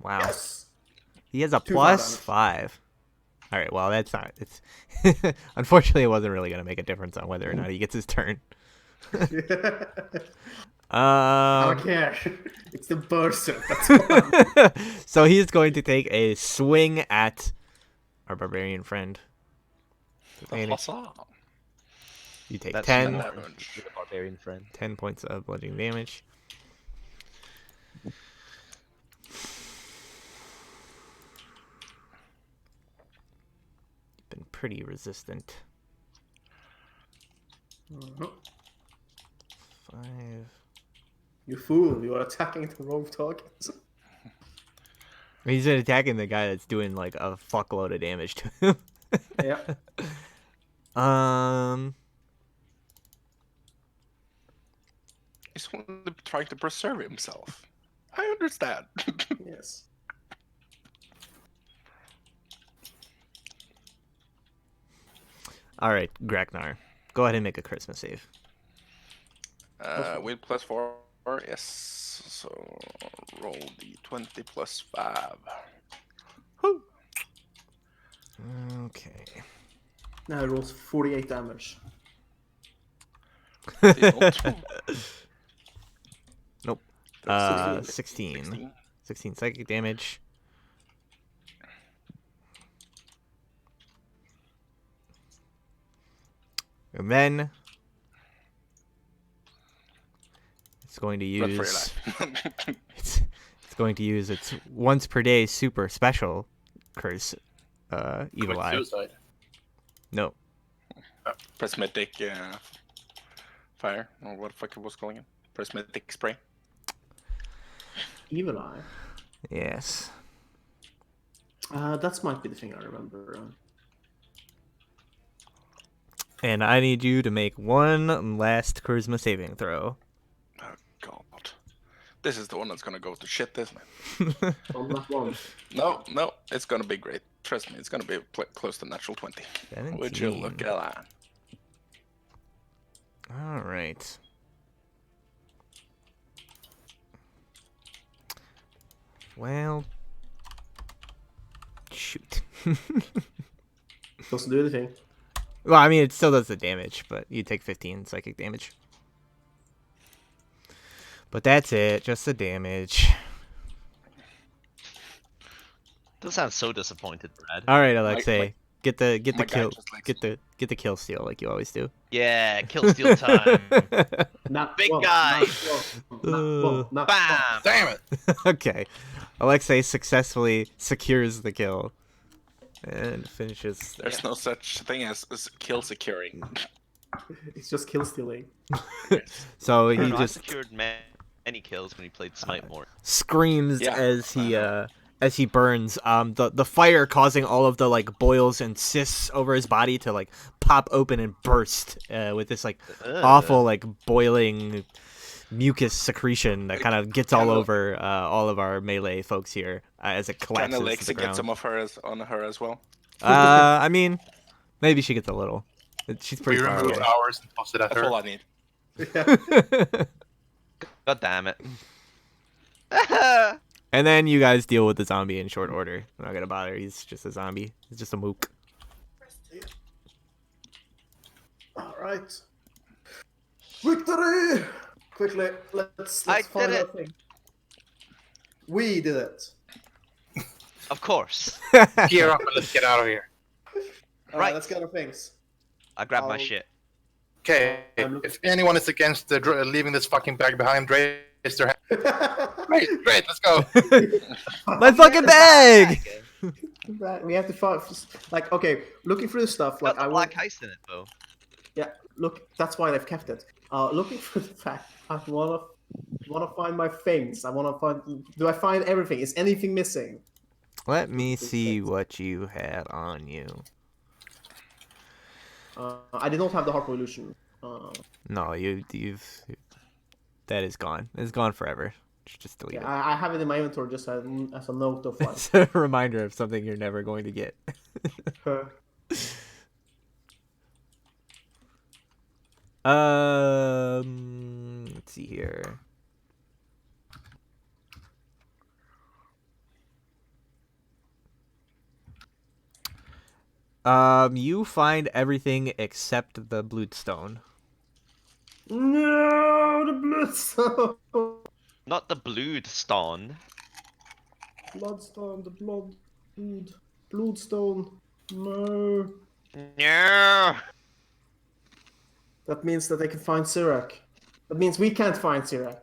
Wow. Yes. He has a Two plus fire 5. All right. Well, that's not. It's unfortunately it wasn't really gonna make a difference on whether or not he gets his turn. I don't care. It's the berserk. That's fine. So he's going to take a swing at our barbarian friend. Advantage. Huzzah. You take That's 10, more damage. with a barbarian friend. 10 points of bludgeoning damage. Been pretty resistant. Mhm. 5. You fool! You are attacking the wrong target. He's been attacking the guy that's doing like a fuckload of damage to him. Yeah. He's only trying to preserve himself. I understand. Yes. All right, Graknar, go ahead and make a charisma save. With +4, yes. So roll the 20 plus 5. Okay. Now it rolls 48 damage. It is not true. Nope. 16. 16. 16 psychic damage. And then it's going to Run for your use life. it's going to use its once per day super special curse, evil Commit eye. suicide. No, Prismatic fire, or what the fuck it was calling it? Prismatic spray. Evil Eye. yes. That might be the thing I remember. And I need you to make one last charisma saving throw. Oh god. This is the one that's gonna go to shit, isn't it? On that one. No, it's gonna be great. Trust me, it's gonna be close to natural 20. Would you look 17. at that? All right. Well, shoot. Doesn't do anything. Well, I mean, it still does the damage, but you take 15 psychic damage. But that's it, just the damage. Don't sound so disappointed, Brad. All right, Alexei, get the my guy kill, just likes- get the kill steal like you always do. Yeah, kill steal time. Not Big one, guy. Not one, not one, not Bam! Damn it! Okay, Alexei successfully secures the kill and finishes. There's no such thing as kill securing. one. It's just kill stealing. So I don't he know, I just secured many kills when he played Smite more. screams Yeah, as he burns. The fire causing all of the like boils and cysts over his body to like pop open and burst with this like awful like boiling mucus secretion that kind of gets all Kinda- over all of our melee folks here as it collapses Kinda to likes the to get ground. some of her on her as well. I mean, maybe she gets a little. She's We pretty far removed away. ours and tossed it at That's all her. I need. God damn it. And then you guys deal with the zombie in short order. I'm not gonna bother. He's just a zombie. He's just a mook. All right. Victory! Quickly, let's I find did our thing. We did it. Of course. Gear up and let's get out of here. All Right. let's get our things. I grabbed my I'll- shit. Okay, if anyone is against leaving this fucking bag behind, raise their hand. Great, let's go. My fucking bag! Right, we have to find, like, okay, looking through the stuff, like, Got the I black want, heist in it though. yeah, look, that's why they've kept it. Looking for the fact, I wanna find my things. Do I find everything? Is anything missing? Let me see what you had on you. I did not have the Harp of Illusion. No, you've that is gone. It's gone forever. Just delete Yeah, I have it in my inventory just as a note of it. like. It's a reminder of something you're never going to get. Let's see here. You find everything except the bloodstone. No, the bloodstone. Not the bloodstone. Bloodstone, the bloodstone. No. No. That means that they can find Sirak. That means we can't find Sirak.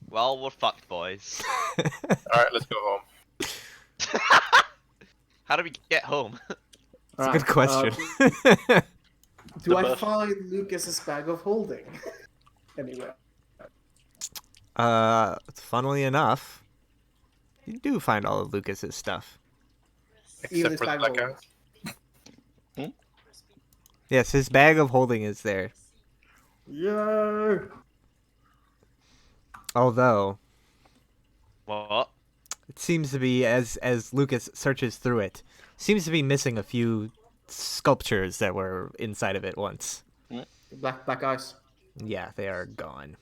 Well, we're fucked, boys. All right, let's go home. How do we get home? That's a good question. Do The I buff. find Lucas's bag of holding? Anyway. Funnily enough, you do find all of Lucas's stuff. Even Except for the his bag black of guys. holding. Yes, his bag of holding is there. Yeah. Although What? it seems to be, as Lucas searches through it, seems to be missing a few sculptures that were inside of it once. Black eyes. Yeah, they are gone.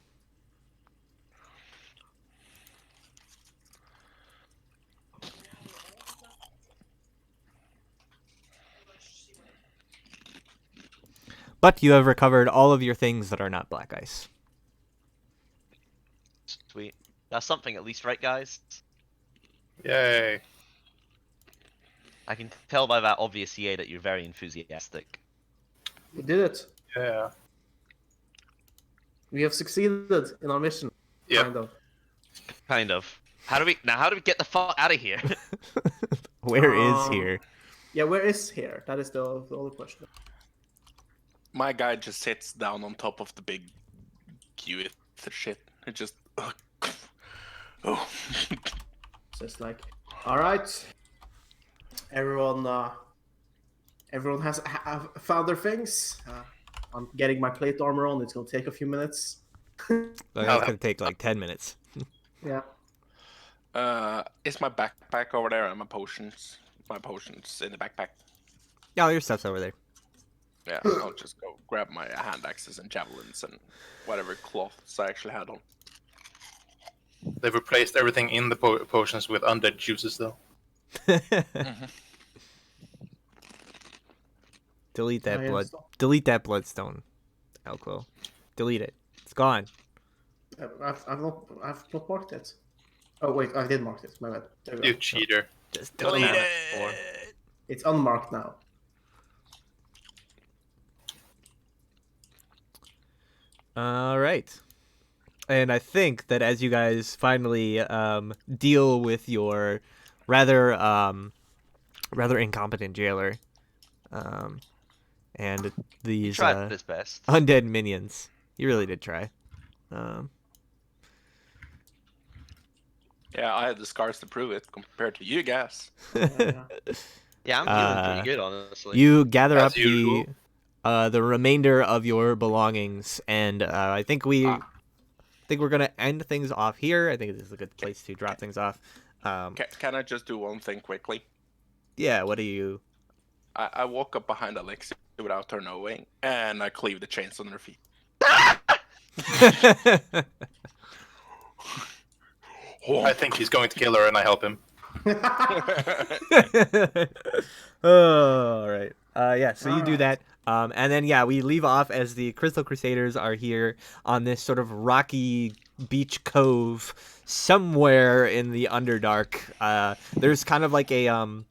But you have recovered all of your things that are not black ice. Sweet. That's something at least, right, guys? Yay. I can tell by that obvious EA that you're very enthusiastic. We did it. Yeah. We have succeeded in our mission. Yep. Kind of. Kind of. How do we get the fuck out of here? Where is here? Yeah, where is here? That is the only question. My guy just sits down on top of the big queue shit. It just. Oh. So it's like, all right, everyone has found their things. I'm getting my plate armor on. It's gonna take a few minutes. That's gonna take like 10 minutes. Yeah. Is my backpack over there and my potions? My potions in the backpack. Yeah, all your stuff's over there. Yeah, I'll just go grab my hand axes and javelins and whatever cloths I actually had on. They've replaced everything in the potions with undead juices, though. Delete that Oh, yeah, blood. stop. Delete that bloodstone, Alquo. Delete it. It's gone. I've not marked it. Oh wait, I did mark it. My bad. There we You go. cheater. Just Doesn't delete matter. it. It's unmarked now. All right. And I think that as you guys finally deal with your rather incompetent jailer and He these tried his best. undead minions, you really did try. Yeah, I had the scars to prove it compared to you guys. Yeah. Yeah, I'm feeling pretty good, honestly. You gather As up usual. the remainder of your belongings, and I think we're gonna end things off here. I think this is a good place to drop things off. Can I just do one thing quickly? Yeah. What do you? I walk up behind Alexia without her knowing, and I cleave the chains on her feet. I think he's going to kill her, and I help him. Oh, all right. Yeah, so you do Alright. that. And then, yeah, we leave off as the Crystal Crusaders are here on this sort of rocky beach cove somewhere in the Underdark. There's kind of like a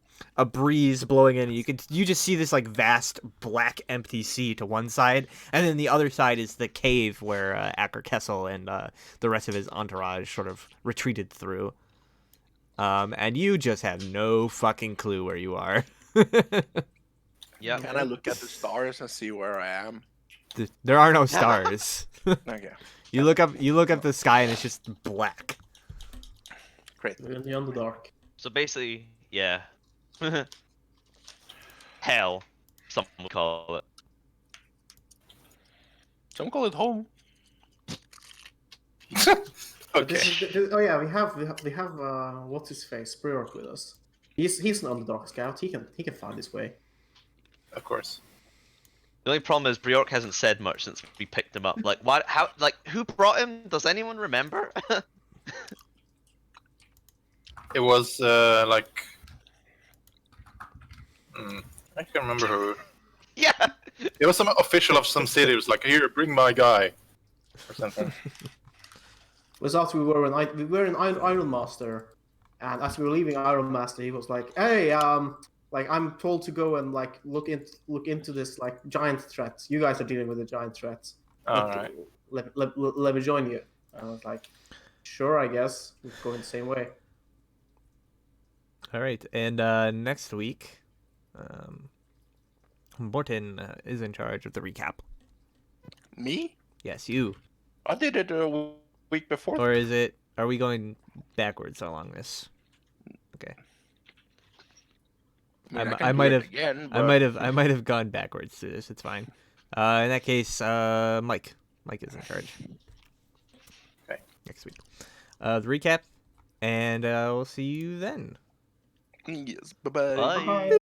breeze blowing in. You just see this like vast black empty sea to one side, and then the other side is the cave where Acker Kessel and the rest of his entourage sort of retreated through. And you just have no fucking clue where you are. Yeah. Can I look at the stars and see where I am? There are no stars. Okay, You look up the sky and it's just black. great. We're in the Underdark. So basically, yeah. Hell, some would call it. Some call it home. But Okay. oh yeah, we have what's his face, Bryork with us. He's an Underdark scout. He can find his way. Of course. The only problem is Bryork hasn't said much since we picked him up. Like, what? How? Like, who brought him? Does anyone remember? It was like. I can't remember who. Yeah. It was some official of some city. It was like, here, bring my guy, or something. It was after we were in Iron Master, and as we were leaving Iron Master, he was like, "Hey, Like I'm told to go and like look into this like giant threat. You guys are dealing with the giant threat. All right. Let me join you. I was like, sure, I guess. We're going the same way. All right, and next week, Morton is in charge of the recap. Me? Yes, you. I did it a week before. Or is it? Are we going backwards along this? Okay. I might have. again. I might have gone backwards to this. It's fine. In that case, Mike. Mike is in charge. Okay. Next week. The recap, and we'll see you then. Yes. Bye bye. Bye. Bye.